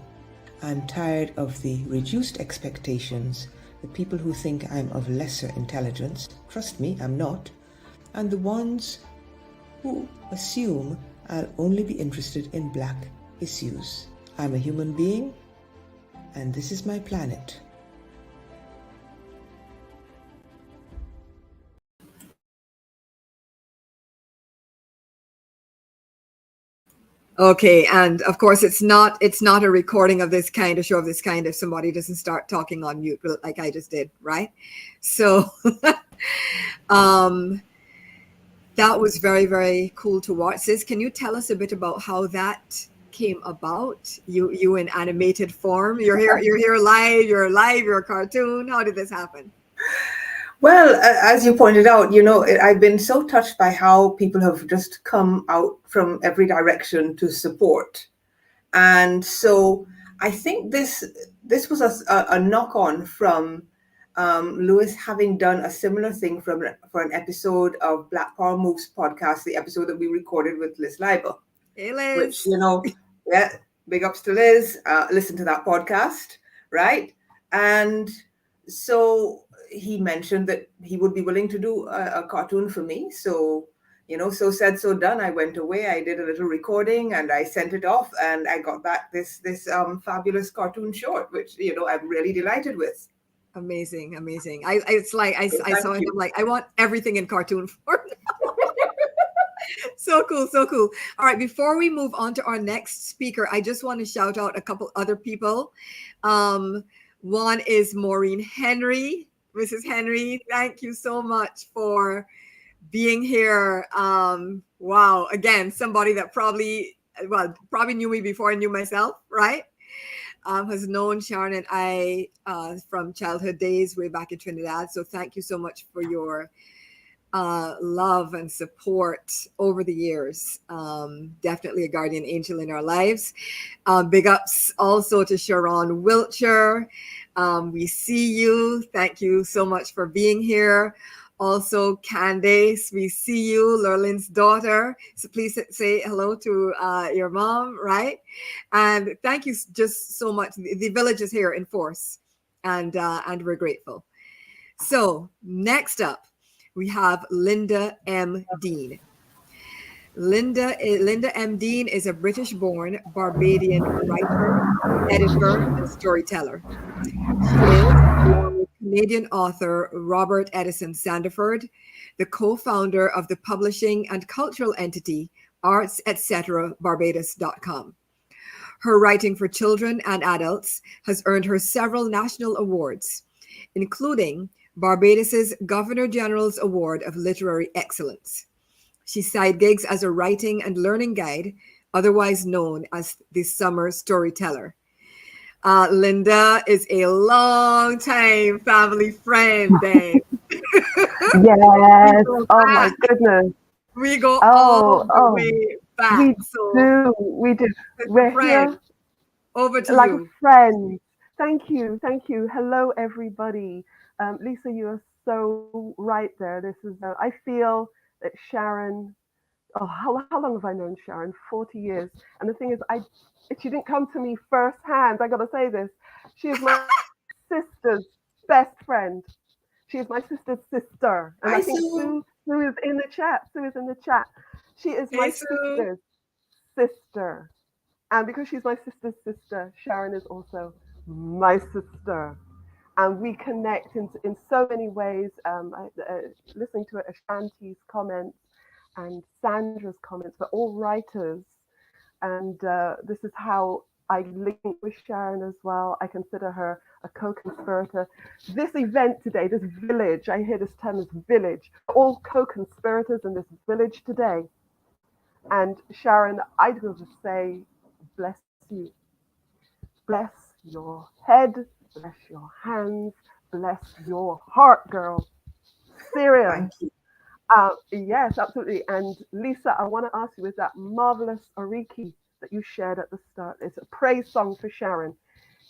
I'm tired of the reduced expectations, the people who think I'm of lesser intelligence. Trust me, I'm not. And the ones who assume I'll only be interested in Black issues. I'm a human being, and this is my planet. Okay, and of course it's not a recording of this kind, a show of this kind, if somebody doesn't start talking on mute like I just did, right? So that was very, very cool to watch. Sis, can you tell us a bit about how that came about? You in animated form. You're here live, you're a cartoon. How did this happen? Well, as you pointed out, I've been so touched by how people have just come out from every direction to support. And so I think this was a knock-on from Lewis having done a similar thing for an episode of Black Power Moves podcast, the episode that we recorded with Liz Leiber. Hey, Liz. Which, yeah, big ups to Liz. Listen to that podcast, right? And so he mentioned that he would be willing to do a cartoon for me. So, so said, so done. I went away, I did a little recording, and I sent it off, and I got back this fabulous cartoon short, which, I'm really delighted with. Amazing. It's like I saw it. I'm like, I want everything in cartoon form. So cool. All right, before we move on to our next speaker, I just want to shout out a couple other people. One is Maureen Henry. Mrs. Henry, thank you so much for being here. Wow, again, somebody that probably knew me before I knew myself, right? Has known Sharon and I from childhood days way back in Trinidad. So thank you so much for your love and support over the years. Definitely a guardian angel in our lives. Big ups also to Sharon Wiltshire. We see you. Thank you so much for being here. Also, Candace, we see you, Lurlin's daughter. So please say hello to your mom, right? And thank you just so much. The village is here in force, and we're grateful. So next up, we have Linda M. Dean. Linda M. Dean is a British-born Barbadian writer, editor, and storyteller. She is, along with Canadian author Robert Edison Sandiford, the co-founder of the publishing and cultural entity artsetc.barbados.com. Her writing for children and adults has earned her several national awards, including Barbados's Governor General's Award of Literary Excellence. She side gigs as a writing and learning guide, otherwise known as the Summer Storyteller. Linda is a long-time family friend, babe. Yes. Oh my goodness. We go all the way back. We do. We're here. Over to like you. A friend. Thank you. Hello, everybody. Lisa, you are so right there. This is. I feel that Sharon. Oh, how long have I known Sharon? 40 years. And the thing is, she didn't come to me firsthand. I got to say this. She is my sister's best friend. She is my sister's sister. And I think Sue is in the chat. She is my sister's sister. And because she's my sister's sister, Sharon is also my sister. And we connect in so many ways. Listening to Ashanti's comments and Sandra's comments, we're all writers. And this is how I link with Sharon as well. I consider her a co-conspirator. This event today, this village, I hear this term as village, all co-conspirators in this village today. And Sharon, I'd go to say, bless you. Bless your head, bless your hands, bless your heart, girl. Serious. Thank you. Yes, absolutely. And Lisa, I want to ask you, is that marvelous Oriki that you shared at the start? It's a praise song for Sharon.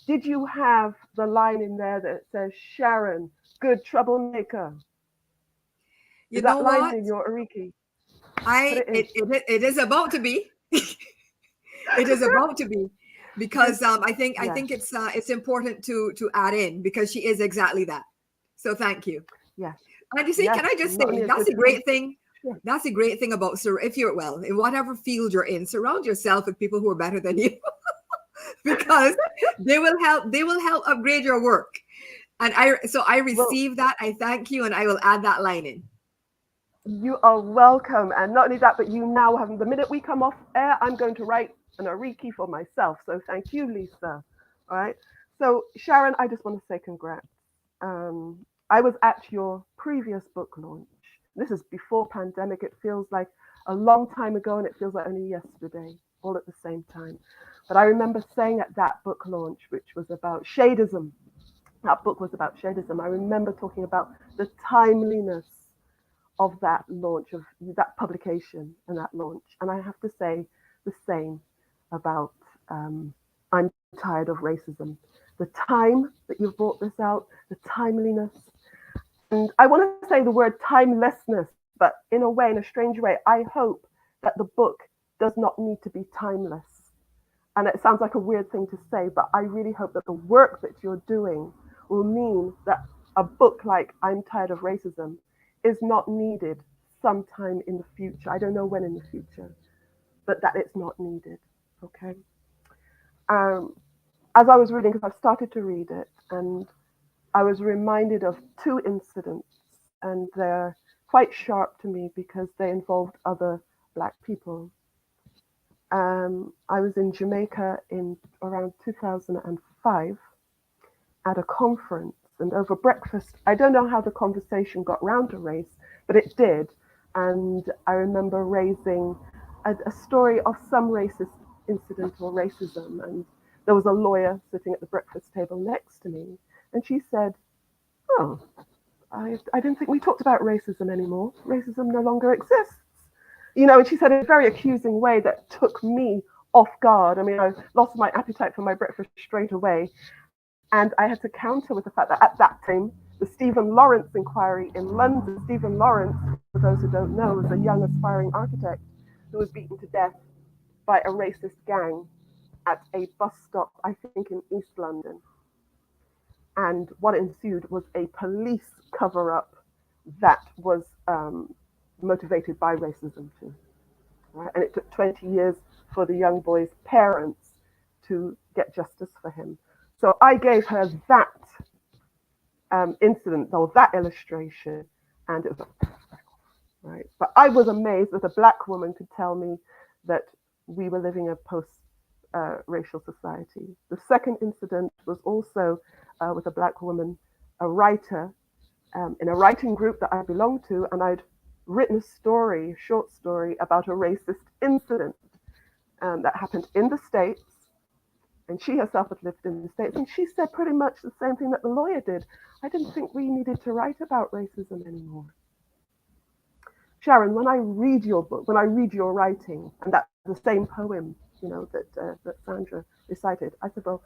Did you have the line in there that says, Sharon, good troublemaker? You is know that line what? in your Oriki? It is about to be. It is about to be, because I think it's important to add in, because she is exactly that. So thank you. Yes. And you see, yes. can I just say, that's a great thing. Sure. That's a great thing about, if you're, in whatever field you're in, surround yourself with people who are better than you, because they will help upgrade your work. And I receive that. I thank you. And I will add that line in. You are welcome. And not only that, but you now have, the minute we come off air, I'm going to write an Oriki for myself. So thank you, Lisa. All right. So Sharon, I just want to say congrats. I was at your previous book launch. This is before pandemic. It feels like a long time ago, and it feels like only yesterday, all at the same time. But I remember saying at that book launch, which was about shadism, that book was about shadism. I remember talking about the timeliness of that launch, of that publication and that launch. And I have to say the same about I'm Tired of Racism. the time that you've brought this out, the timeliness. And I want to say the word timelessness, but in a way, in a strange way, I hope that the book does not need to be timeless. And it sounds like a weird thing to say, but I really hope that the work that you're doing will mean that a book like I'm Tired of Racism is not needed sometime in the future. I don't know when in the future, but that it's not needed. Okay. As I was reading, because I've started to read it, and I was reminded of two incidents, and they're quite sharp to me because they involved other Black people. I was in Jamaica in around 2005 at a conference, and over breakfast, I don't know how the conversation got round to race, but it did. And I remember raising a story of some racist incident or racism, and there was a lawyer sitting at the breakfast table next to me, and she said, "Oh, I didn't think we talked about racism anymore. Racism no longer exists." And she said in a very accusing way that took me off guard. I mean, I lost my appetite for my breakfast straight away. And I had to counter with the fact that at that time, the Stephen Lawrence inquiry in London, Stephen Lawrence, for those who don't know, was a young aspiring architect who was beaten to death by a racist gang at a bus stop, I think in East London. And what ensued was a police cover-up that was motivated by racism too. Right? And it took 20 years for the young boy's parents to get justice for him. So I gave her that incident or that illustration, and it was right. But I was amazed that a Black woman could tell me that we were living in a post-racial society. The second incident was also with a Black woman, a writer, in a writing group that I belonged to, and I'd written a short story about a racist incident that happened in the States. And she herself had lived in the States, and she said pretty much the same thing that the lawyer did. I didn't think we needed to write about racism anymore. Sharon, when I read your book, when I read your writing, and that's the same poem, that Sandra recited, I said, well,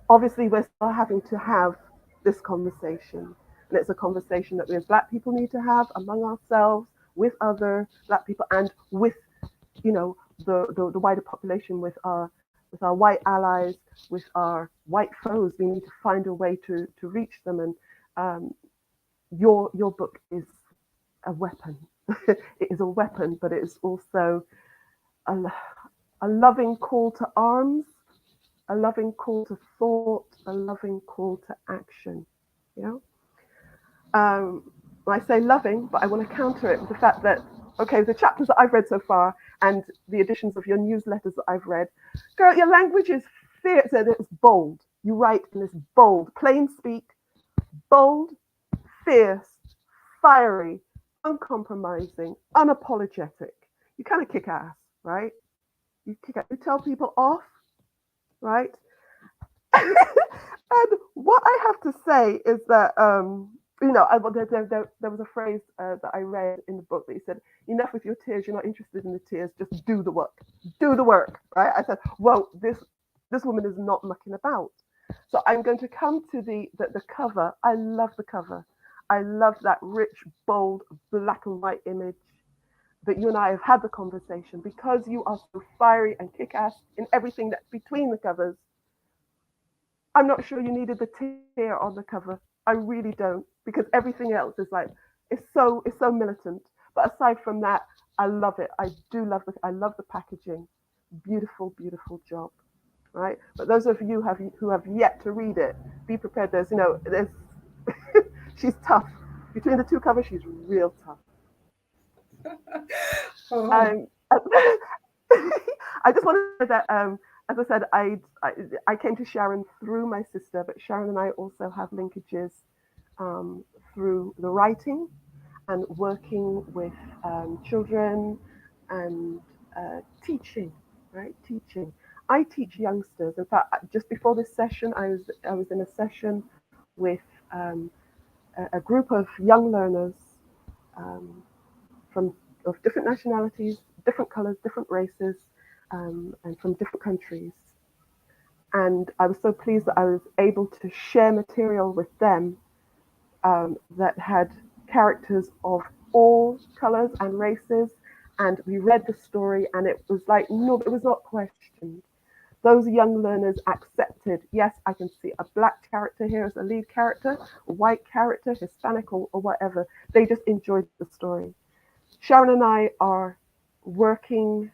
obviously we're still having to have this conversation. And it's a conversation that we as Black people need to have among ourselves, with other Black people, and with, the wider population, with our white allies, with our white foes. We need to find a way to reach them. And your book is a weapon. It is a weapon, but it is also a loving call to arms, a loving call to thought, a loving call to action. I say loving, but I want to counter it with the fact that, okay, the chapters that I've read so far and the editions of your newsletters that I've read, girl, your language is fierce and it's bold. You write in this bold, plain speak, bold, fierce, fiery, uncompromising, unapologetic. You kind of kick ass, right? You tell people off, right? And what I have to say is that, there was a phrase that I read in the book that he said, enough with your tears, you're not interested in the tears, just do the work. Do the work, right? I said, well, this woman is not mucking about. So I'm going to come to the cover. I love the cover. I love that rich, bold, black and white image that you and I have had the conversation. Because you are so fiery and kick-ass in everything that's between the covers, I'm not sure you needed the tear on the cover. I really don't, because everything else is like, it's so militant. But aside from that, I love it. I love the packaging. Beautiful, beautiful job, right? But those of you who have yet to read it, be prepared. There's she's tough. Between the two covers, she's real tough. Oh. I just want to say that, as I said, I came to Sharon through my sister, but Sharon and I also have linkages through the writing and working with children and teaching, right? Teaching. I teach youngsters. In fact, just before this session, I was in a session with a group of young learners of different nationalities, different colors, different races, and from different countries. And I was so pleased that I was able to share material with them that had characters of all colors and races. And we read the story, and it was like, no, it was not questioned. Those young learners accepted, yes, I can see a black character here as a lead character, a white character, Hispanic or whatever. They just enjoyed the story. Sharon and I are working,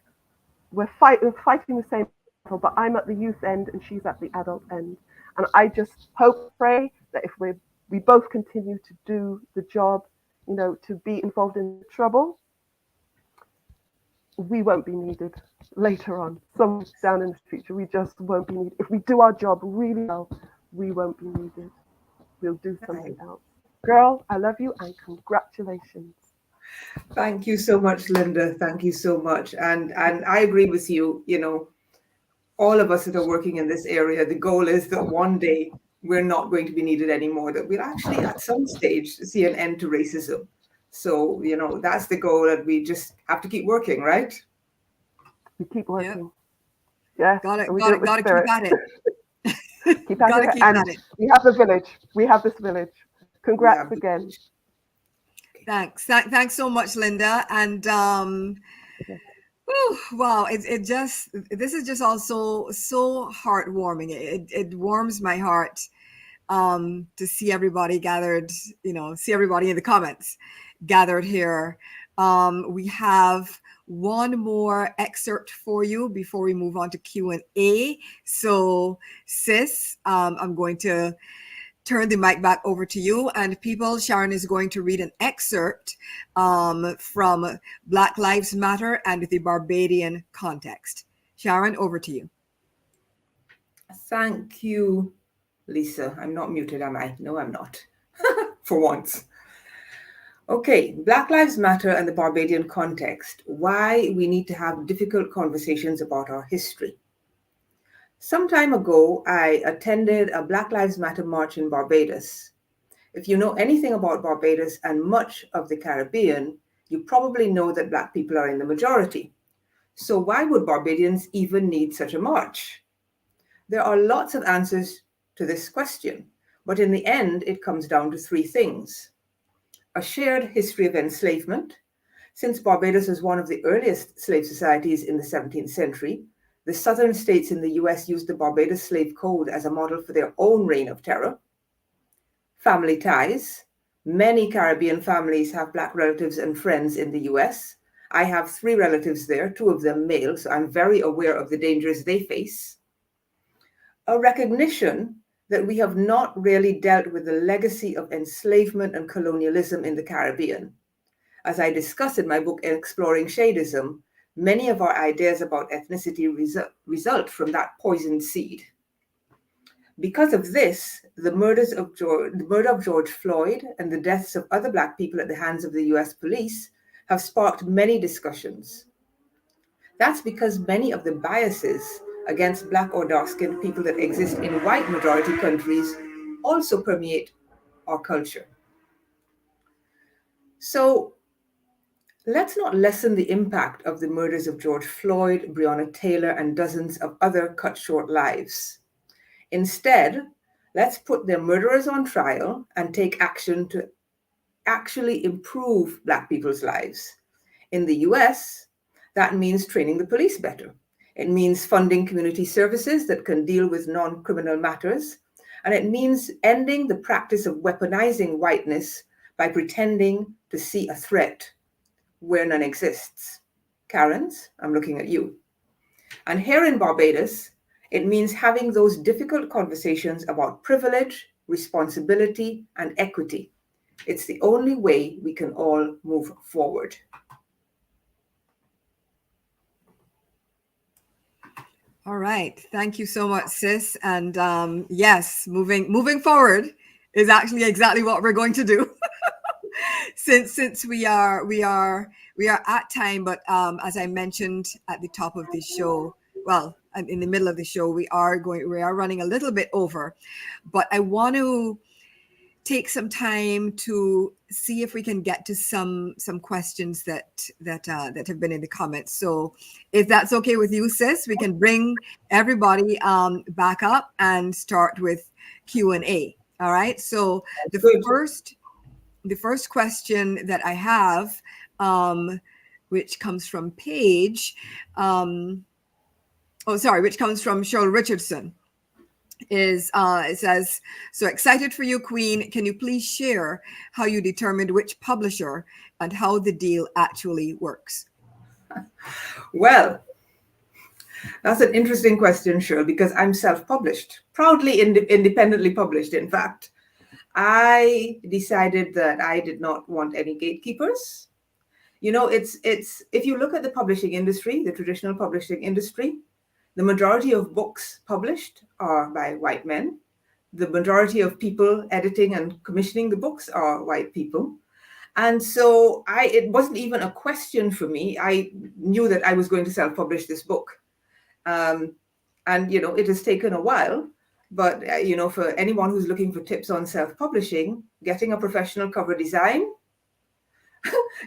we're fighting the same battle, but I'm at the youth end and she's at the adult end. And I just hope, pray that if we both continue to do the job, you know, to be involved in trouble, we won't be needed later on. Some down in the future, we just won't be needed. If we do our job really well, we won't be needed. We'll do something else. Girl, I love you and congratulations. Thank you so much, Linda. Thank you so much. And I agree with you. You know, all of us that are working in this area, the goal is that one day we're not going to be needed anymore, that we'll actually at some stage see an end to racism. So, you know, that's the goal, and we just have to keep working, right? We keep working. Yep. Yeah. Gotta keep at it. Keep at it. And we have the village. We have this village. Congrats again. Thanks. Thanks so much, Linda. And wow, this is just also so heartwarming. It warms my heart to see everybody gathered, you know, see everybody in the comments gathered here. We have one more excerpt for you before we move on to Q&A. So, sis, I'm going to turn the mic back over to you. And people, Sharon is going to read an excerpt from Black Lives Matter and the Barbadian context. Sharon, over to you. Thank you, Lisa. I'm not muted, am I? No, I'm not. For once. Okay, Black Lives Matter and the Barbadian context. Why we need to have difficult conversations about our history. Some time ago, I attended a Black Lives Matter march in Barbados. If you know anything about Barbados and much of the Caribbean, you probably know that Black people are in the majority. So why would Barbadians even need such a march? There are lots of answers to this question, but in the end, it comes down to three things. A shared history of enslavement. Since Barbados was one of the earliest slave societies in the 17th century, the southern states in the US used the Barbados Slave Code as a model for their own reign of terror. Family ties. Many Caribbean families have Black relatives and friends in the US. I have 3 relatives there, 2 of them male, so I'm very aware of the dangers they face. A recognition that we have not really dealt with the legacy of enslavement and colonialism in the Caribbean. As I discuss in my book, Exploring Shadism, many of our ideas about ethnicity result from that poisoned seed. Because of this, the murder of George Floyd and the deaths of other Black people at the hands of the US police have sparked many discussions. That's because many of the biases against Black or dark-skinned people that exist in white majority countries also permeate our culture. So let's not lessen the impact of the murders of George Floyd, Breonna Taylor, and dozens of other cut short lives. Instead, let's put their murderers on trial and take action to actually improve Black people's lives. In the US, that means training the police better. It means funding community services that can deal with non-criminal matters. And it means ending the practice of weaponizing whiteness by pretending to see a threat where none exists. Karens, I'm looking at you. And here in Barbados, it means having those difficult conversations about privilege, responsibility, and equity. It's the only way we can all move forward. All right. Thank you so much, sis. And yes, moving forward is actually exactly what we're going to do. since we are at time, but as I mentioned at the top of the show, well, in the middle of the show, we are running a little bit over, but I want to take some time to see if we can get to some questions that have been in the comments. So if that's okay with you, sis, we can bring everybody back up and start with Q&A. All right. So the Good. first question that I have, which comes from Paige, which comes from Cheryl Richardson, is it says, so excited for you, Queen. Can you please share how you determined which publisher and how the deal actually works? Well, that's an interesting question, Cheryl, because I'm self-published, proudly independently published, in fact. I decided that I did not want any gatekeepers. You know, it's if you look at the publishing industry, the traditional publishing industry, the majority of books published are by white men. The majority of people editing and commissioning the books are white people. And so it wasn't even a question for me. I knew that I was going to self-publish this book. And, you know, it has taken a while. But, you know, for anyone who's looking for tips on self-publishing, getting a professional cover design,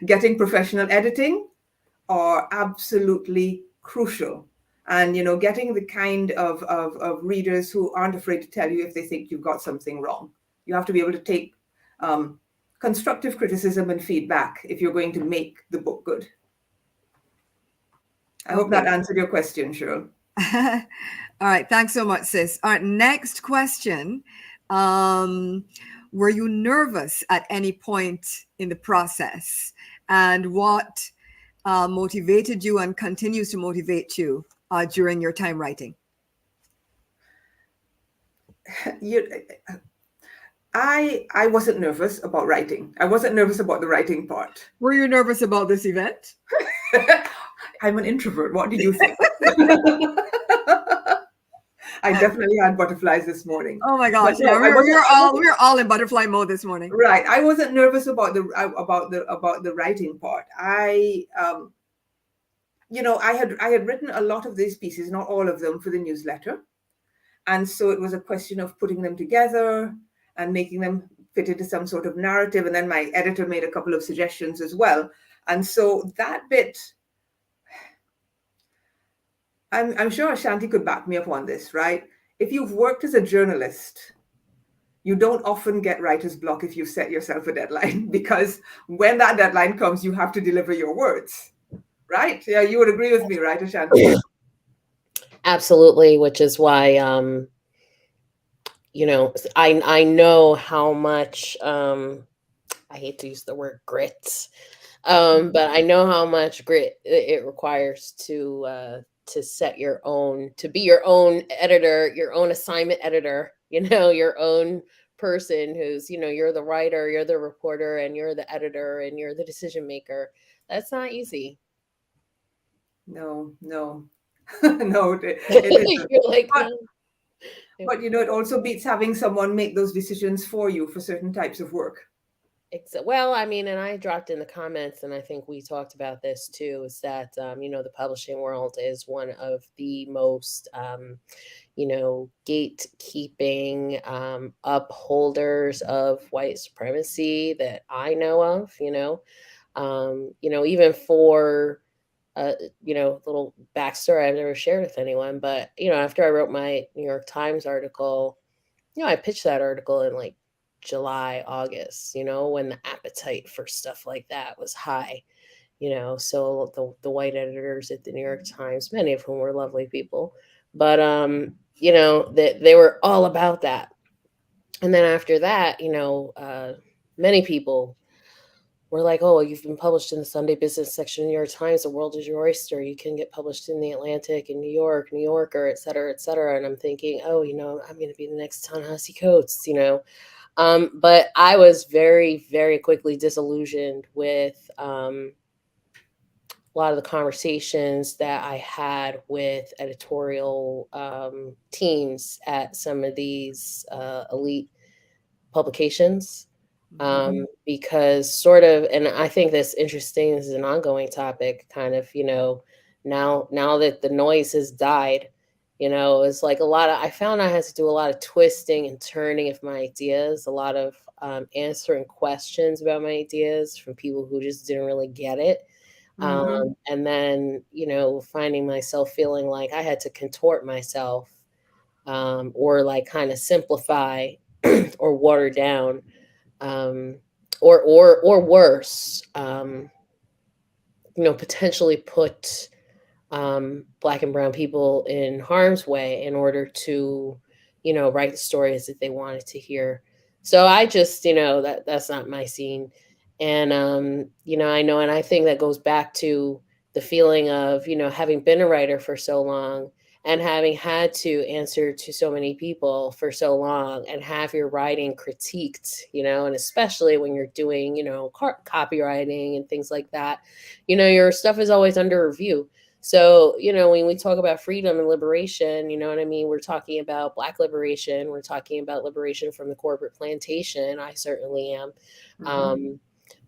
getting professional editing are absolutely crucial. And, you know, getting the kind of readers who aren't afraid to tell you if they think you've got something wrong. You have to be able to take constructive criticism and feedback if you're going to make the book good. I hope that answered your question, Cheryl. All right. Thanks so much, sis. All right. Next question. Were you nervous at any point in the process? And what motivated you and continues to motivate you during your time writing? I wasn't nervous about writing. I wasn't nervous about the writing part. Were you nervous about this event? I'm an introvert. What do you think? I definitely had butterflies this morning. Oh my gosh! Yeah, we're all in butterfly mode this morning. Right. I wasn't nervous about the writing part. You know, I had written a lot of these pieces, not all of them, for the newsletter, and so it was a question of putting them together and making them fit into some sort of narrative. And then my editor made a couple of suggestions as well, and so that bit. I'm sure Ashanti could back me up on this, right? If you've worked as a journalist, you don't often get writer's block if you set yourself a deadline, because when that deadline comes, you have to deliver your words, right? Yeah, you would agree with me, right, Ashanti? Absolutely, which is why, you know, I know how much, I hate to use the word grit, but I know how much grit it requires to set your own, to be your own editor, your own assignment editor, you know, your own person who's, you know, you're the writer, you're the reporter, and you're the editor, and you're the decision maker. That's not easy. No, no, no. It isn't. You're like, But, you know, it also beats having someone make those decisions for you for certain types of work. Well, I mean, and I dropped in the comments, and I think we talked about this too, is that, you know, the publishing world is one of the most, you know, gatekeeping upholders of white supremacy that I know of, you know, even for, you know, little backstory I've never shared with anyone, but, you know, after I wrote my New York Times article, you know, I pitched that article in like July, August, you know, when the appetite for stuff like that was high, you know, so the white editors at the New York Times, many of whom were lovely people, but, you know, they were all about that. And then after that, you know, many people were like, oh, you've been published in the Sunday business section of the New York Times, the world is your oyster. You can get published in the Atlantic, in New York, New Yorker, et cetera, et cetera. And I'm thinking, oh, you know, I'm going to be the next Ta-Nehisi Coates, you know. But I was very, very quickly disillusioned with a lot of the conversations that I had with editorial teams at some of these elite publications, because sort of, and I think that's interesting, this is an ongoing topic, kind of, you know, now that the noise has died, You know, it's like I found I had to do a lot of twisting and turning of my ideas, a lot of answering questions about my ideas from people who just didn't really get it. And then, you know, finding myself feeling like I had to contort myself, or like kind of simplify or water down, or worse, you know, potentially put Black and brown people in harm's way in order to, you know, write the stories that they wanted to hear. So I just, you know, that's not my scene. And, you know, and I think that goes back to the feeling of, you know, having been a writer for so long and having had to answer to so many people for so long and have your writing critiqued, you know, and especially when you're doing, you know, copywriting and things like that, you know, your stuff is always under review. So, you know, when we talk about freedom and liberation, you know what I mean? We're talking about Black liberation. We're talking about liberation from the corporate plantation. I certainly am.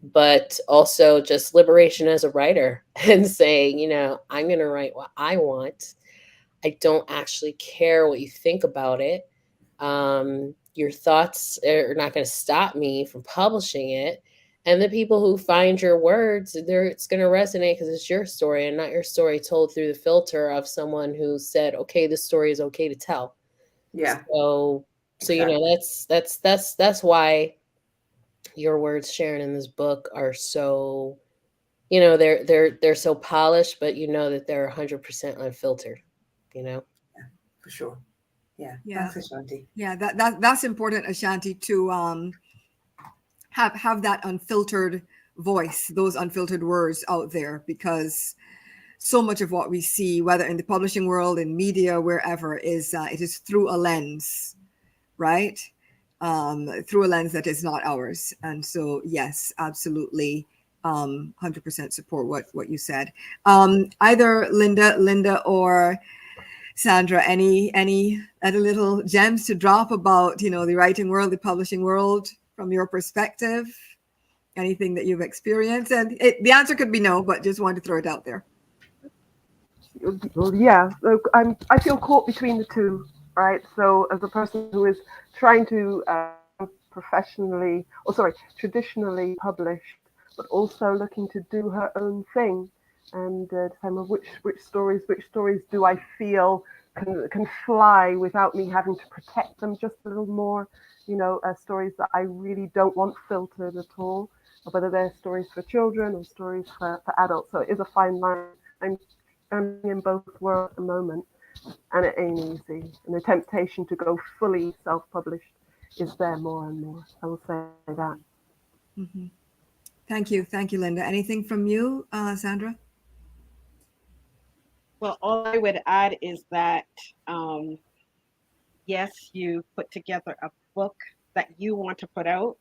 But also just liberation as a writer and saying, you know, I'm going to write what I want. I don't actually care what you think about it. Your thoughts are not going to stop me from publishing it. And the people who find your words, it's going to resonate because it's your story and not your story told through the filter of someone who said, okay, this story is okay to tell. Yeah. So you know, that's why your words, Sharon, in this book are so, you know, they're so polished, but you know that they're 100% unfiltered, you know? Yeah, for sure. Yeah. Yeah. Thanks, Ashanti. Yeah, that's important, Ashanti, to have that unfiltered voice, those unfiltered words out there, because so much of what we see, whether in the publishing world, in media, wherever, is it is through a lens, right? Through a lens that is not ours. And so, yes, absolutely, 100% support what you said. Either Linda or Sandra, any other little gems to drop about, you know, the writing world, the publishing world from your perspective? Anything that you've experienced? And the answer could be no, but just wanted to throw it out there. Well, yeah, look, I feel caught between the two, right? So as a person who is trying to professionally, or sorry, traditionally published, but also looking to do her own thing, and kind of which stories do I feel can fly without me having to protect them just a little more, you know, stories that I really don't want filtered at all, or whether they're stories for children or stories for adults. So it is a fine line. I'm in both worlds at the moment, and it ain't easy. And the temptation to go fully self-published is there more and more. I will say that. Mm-hmm. Thank you, Linda. Anything from you, Sandra? Well, all I would add is that yes, you put together a book that you want to put out,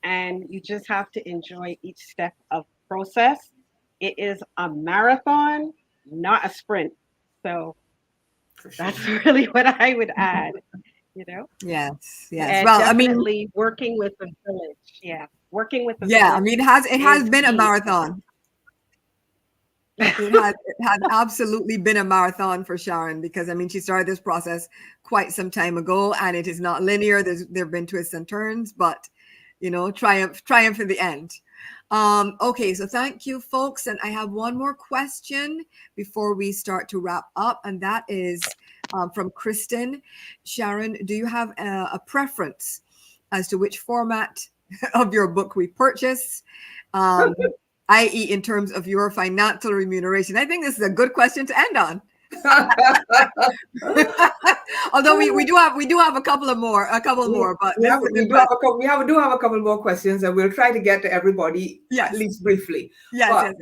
and you just have to enjoy each step of process. It is a marathon, not a sprint. So that's really what I would add, you know? Yes. And Well, definitely I mean, working with the village. Yeah. Working with the yeah, I village. mean, it has been a key. marathon. It has absolutely been a marathon for Sharon, because I mean, she started this process quite some time ago, and it is not linear. There've been twists and turns, but you know, triumph in the end. Okay, so thank you, folks, and I have one more question before we start to wrap up, and that is from Kristen. Sharon, do you have a preference as to which format of your book we purchase? I.e., in terms of your financial remuneration? I think this is a good question to end on. Although we do have a couple more, but we do have a couple more questions, and we'll try to get to everybody, yes, at least briefly. Yes.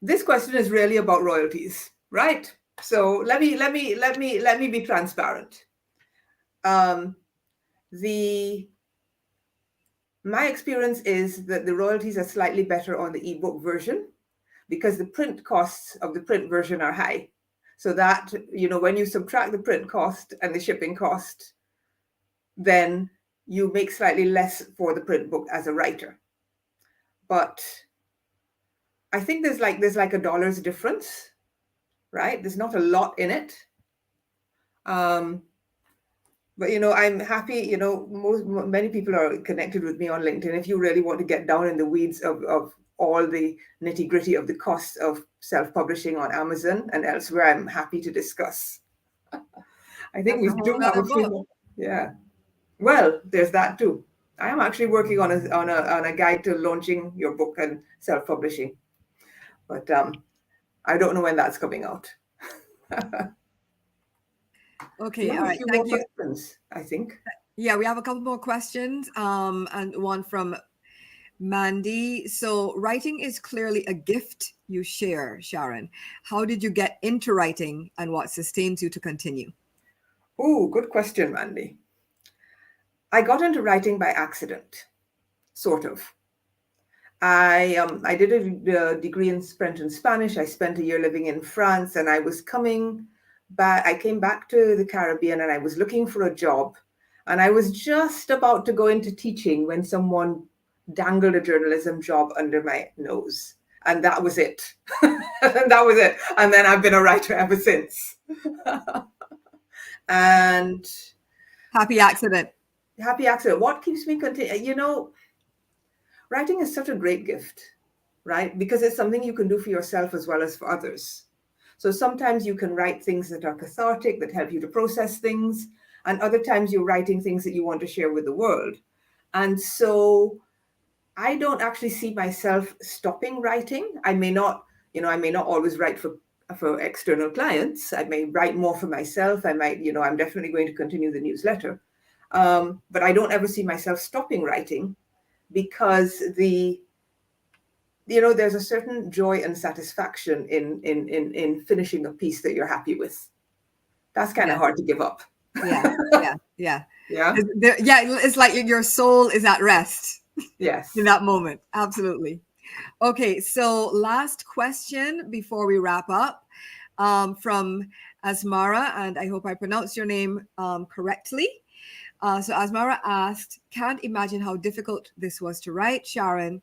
This question is really about royalties, right? So let me be transparent. My experience is that the royalties are slightly better on the ebook version, because the print costs of the print version are high. So that, you know, when you subtract the print cost and the shipping cost, then you make slightly less for the print book as a writer. But I think there's like a dollar's difference right? There's not a lot in it. But I'm happy. Many people are connected with me on LinkedIn. If you really want to get down in the weeds of all the nitty gritty of the costs of self-publishing on Amazon and elsewhere, I'm happy to discuss. I think That's we a do whole have other a few book. more. Yeah. Well, there's that too. I am actually working on a guide to launching your book and self-publishing, but I don't know when that's coming out. Okay, We have all a right. few Thank more you. questions, I think. Yeah, we have a couple more questions, and one from Mandy. So, writing is clearly a gift you share, Sharon. How did you get into writing, and what sustains you to continue? Oh, good question, Mandy. I got into writing by accident, sort of. I did a degree in French and Spanish. I spent a year living in France, and I was coming back. I came back to the Caribbean, and I was looking for a job. And I was just about to go into teaching when someone dangled a journalism job under my nose. And that was it. That was it. And then I've been a writer ever since. And Happy accident. happy accident. What keeps me continuing? Writing is such a great gift, right? Because it's something you can do for yourself as well as for others. So sometimes you can write things that are cathartic, that help you to process things. And other times you're writing things that you want to share with the world. And so I don't actually see myself stopping writing. I may not always write for external clients. I may write more for myself. I might, I'm definitely going to continue the newsletter. But I don't ever see myself stopping writing, because there's a certain joy and satisfaction in finishing a piece that you're happy with. That's kind of hard to give up. Yeah, yeah. Yeah. It's like your soul is at rest. Yes. In that moment. Absolutely. Okay, so last question before we wrap up, from Asmara, and I hope I pronounced your name correctly. So Asmara asked, can't imagine how difficult this was to write. Sharon,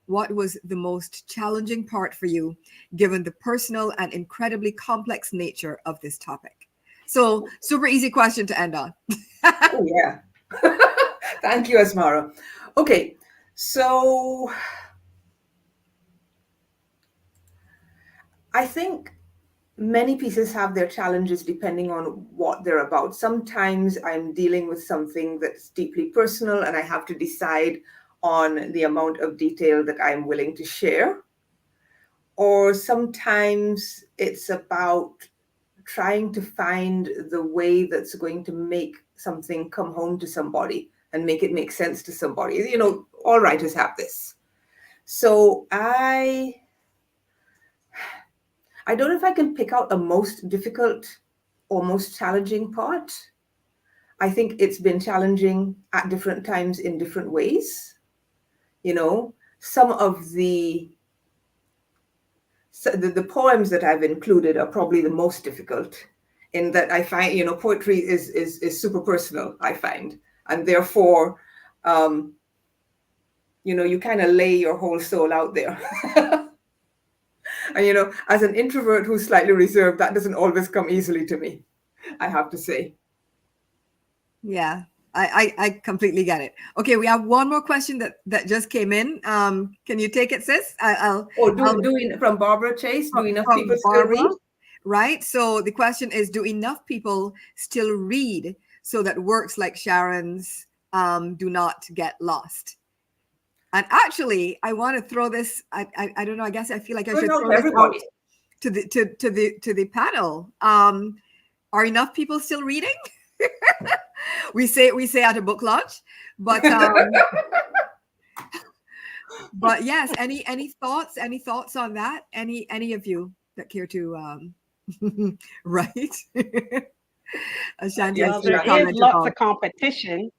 what was the most challenging part for you, given the personal and incredibly complex nature of this topic? So super easy question to end on. Oh, yeah. Thank you, Asmara. Okay, so I think many pieces have their challenges depending on what they're about. Sometimes I'm dealing with something that's deeply personal, and I have to decide on the amount of detail that I'm willing to share. Or sometimes it's about trying to find the way that's going to make something come home to somebody and make it make sense to somebody. All writers have this. So I don't know if I can pick out a most difficult or most challenging part. I think it's been challenging at different times in different ways. Some of the poems that I've included are probably the most difficult, in that I find, poetry is super personal, I find. And therefore, you kind of lay your whole soul out there. And, as an introvert who's slightly reserved, that doesn't always come easily to me, I have to say. Yeah, I completely get it. Okay, we have one more question that just came in. Can you take it, sis? From Barbara Chase, do enough from people Barbara, still read? Right? So the question is, do enough people still read so that works like Sharon's do not get lost? And actually, I want to throw this. I don't know. I guess I feel like I should throw this out to the panel. Are enough people still reading? we say at a book launch, but but yes. Any thoughts? Any thoughts on that? Any of you that care to right? Ashanti, Well, there is lots of competition.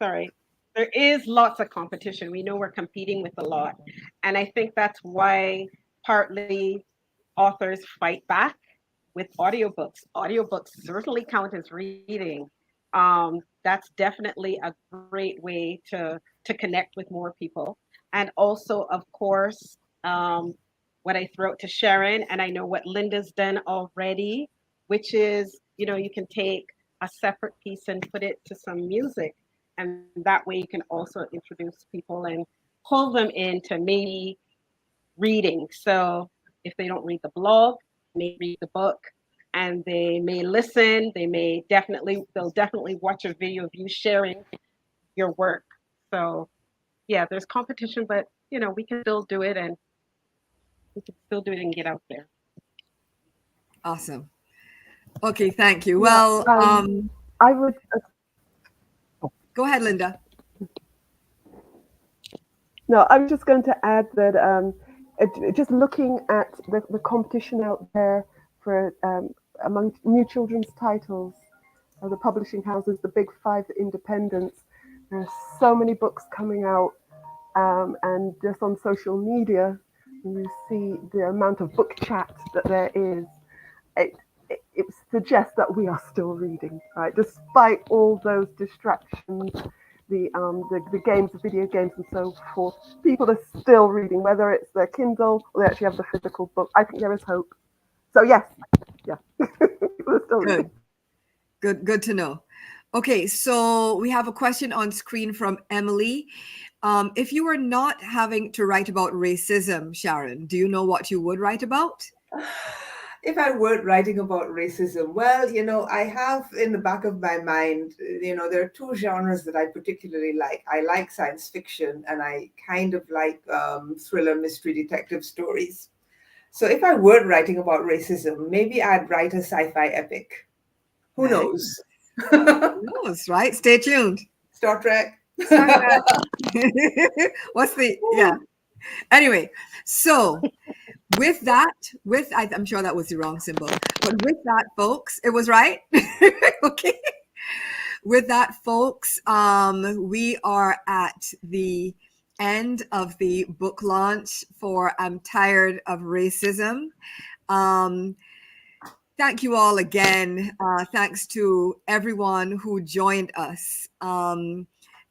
Sorry. There is lots of competition. We know we're competing with a lot. And I think that's why partly authors fight back with audiobooks. Audiobooks certainly count as reading. That's definitely a great way to connect with more people. And also, of course, what I throw out to Sharon, and I know what Linda's done already, which is, you can take a separate piece and put it to some music. And that way you can also introduce people and pull them into maybe reading. So if they don't read the blog, they read the book, and they may listen. They'll definitely watch a video of you sharing your work. So yeah, there's competition, but we can still do it, and we can still do it and get out there. Awesome. Okay, thank you. Yeah, Well, I would. Go ahead, Linda. No, I was just going to add that just looking at the competition out there for among new children's titles, the publishing houses, the big five independents, there are so many books coming out, and just on social media, you see the amount of book chat that there is. It suggests that we are still reading, right? Despite all those distractions, the games, the video games, and so forth, people are still reading, whether it's their Kindle or they actually have the physical book. I think there is hope. So yes, yeah, people are still reading. Good to know. Okay, so we have a question on screen from Emily. If you were not having to write about racism, Sharon, do you know what you would write about? If I weren't writing about racism, well, I have in the back of my mind, there are two genres that I particularly like. I like science fiction, and I kind of like thriller, mystery, detective stories. So if I weren't writing about racism, maybe I'd write a sci-fi epic. Who knows? Who knows, right? Stay tuned. Star Trek. Yeah. Anyway, so with that, I'm sure that was the wrong symbol, but with that, folks, it was right. Okay. With that, folks, we are at the end of the book launch for I'm Tired of Racism. Thank you all again. Thanks to everyone who joined us.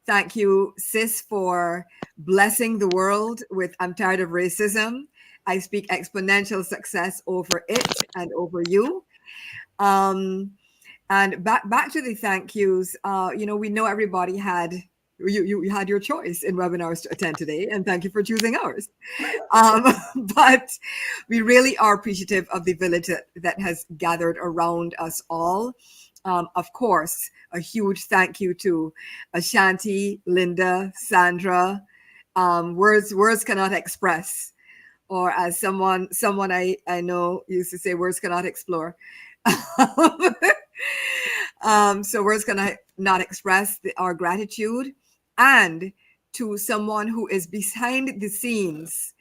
Thank you, Sis, for blessing the world with I'm Tired of Racism. I speak exponential success over it and over you. And back to the thank yous. We know everybody had you had your choice in webinars to attend today, and thank you for choosing ours. But we really are appreciative of the village that has gathered around us all. Of course, a huge thank you to Ashanti, Linda, Sandra. Words cannot express, or as someone I know used to say, words cannot explore. So words cannot express our gratitude. And to someone who is behind the scenes,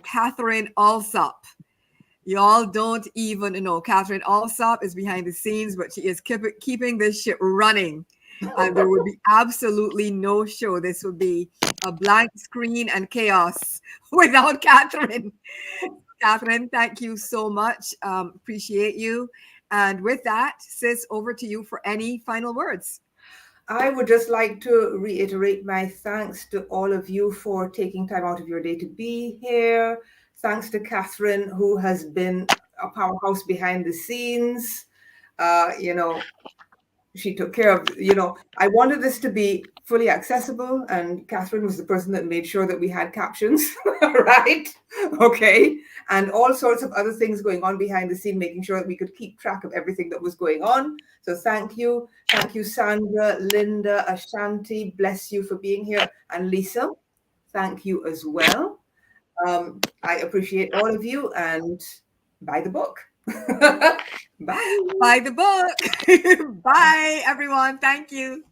Catherine Alsop. Y'all don't even know. Catherine Alsop is behind the scenes, but she is keeping this shit running. And there would be absolutely no show. This would be a blank screen and chaos without Catherine. Catherine, thank you so much. Appreciate you. And with that, Sis, over to you for any final words. I would just like to reiterate my thanks to all of you for taking time out of your day to be here. Thanks to Catherine, who has been a powerhouse behind the scenes. She took care of, I wanted this to be fully accessible, and Catherine was the person that made sure that we had captions, right? Okay. And all sorts of other things going on behind the scene, making sure that we could keep track of everything that was going on. So thank you. Thank you, Sandra, Linda, Ashanti, bless you for being here. And Lisa, thank you as well. I appreciate all of you, and buy the book. Bye. Buy the book. Bye, everyone. Thank you.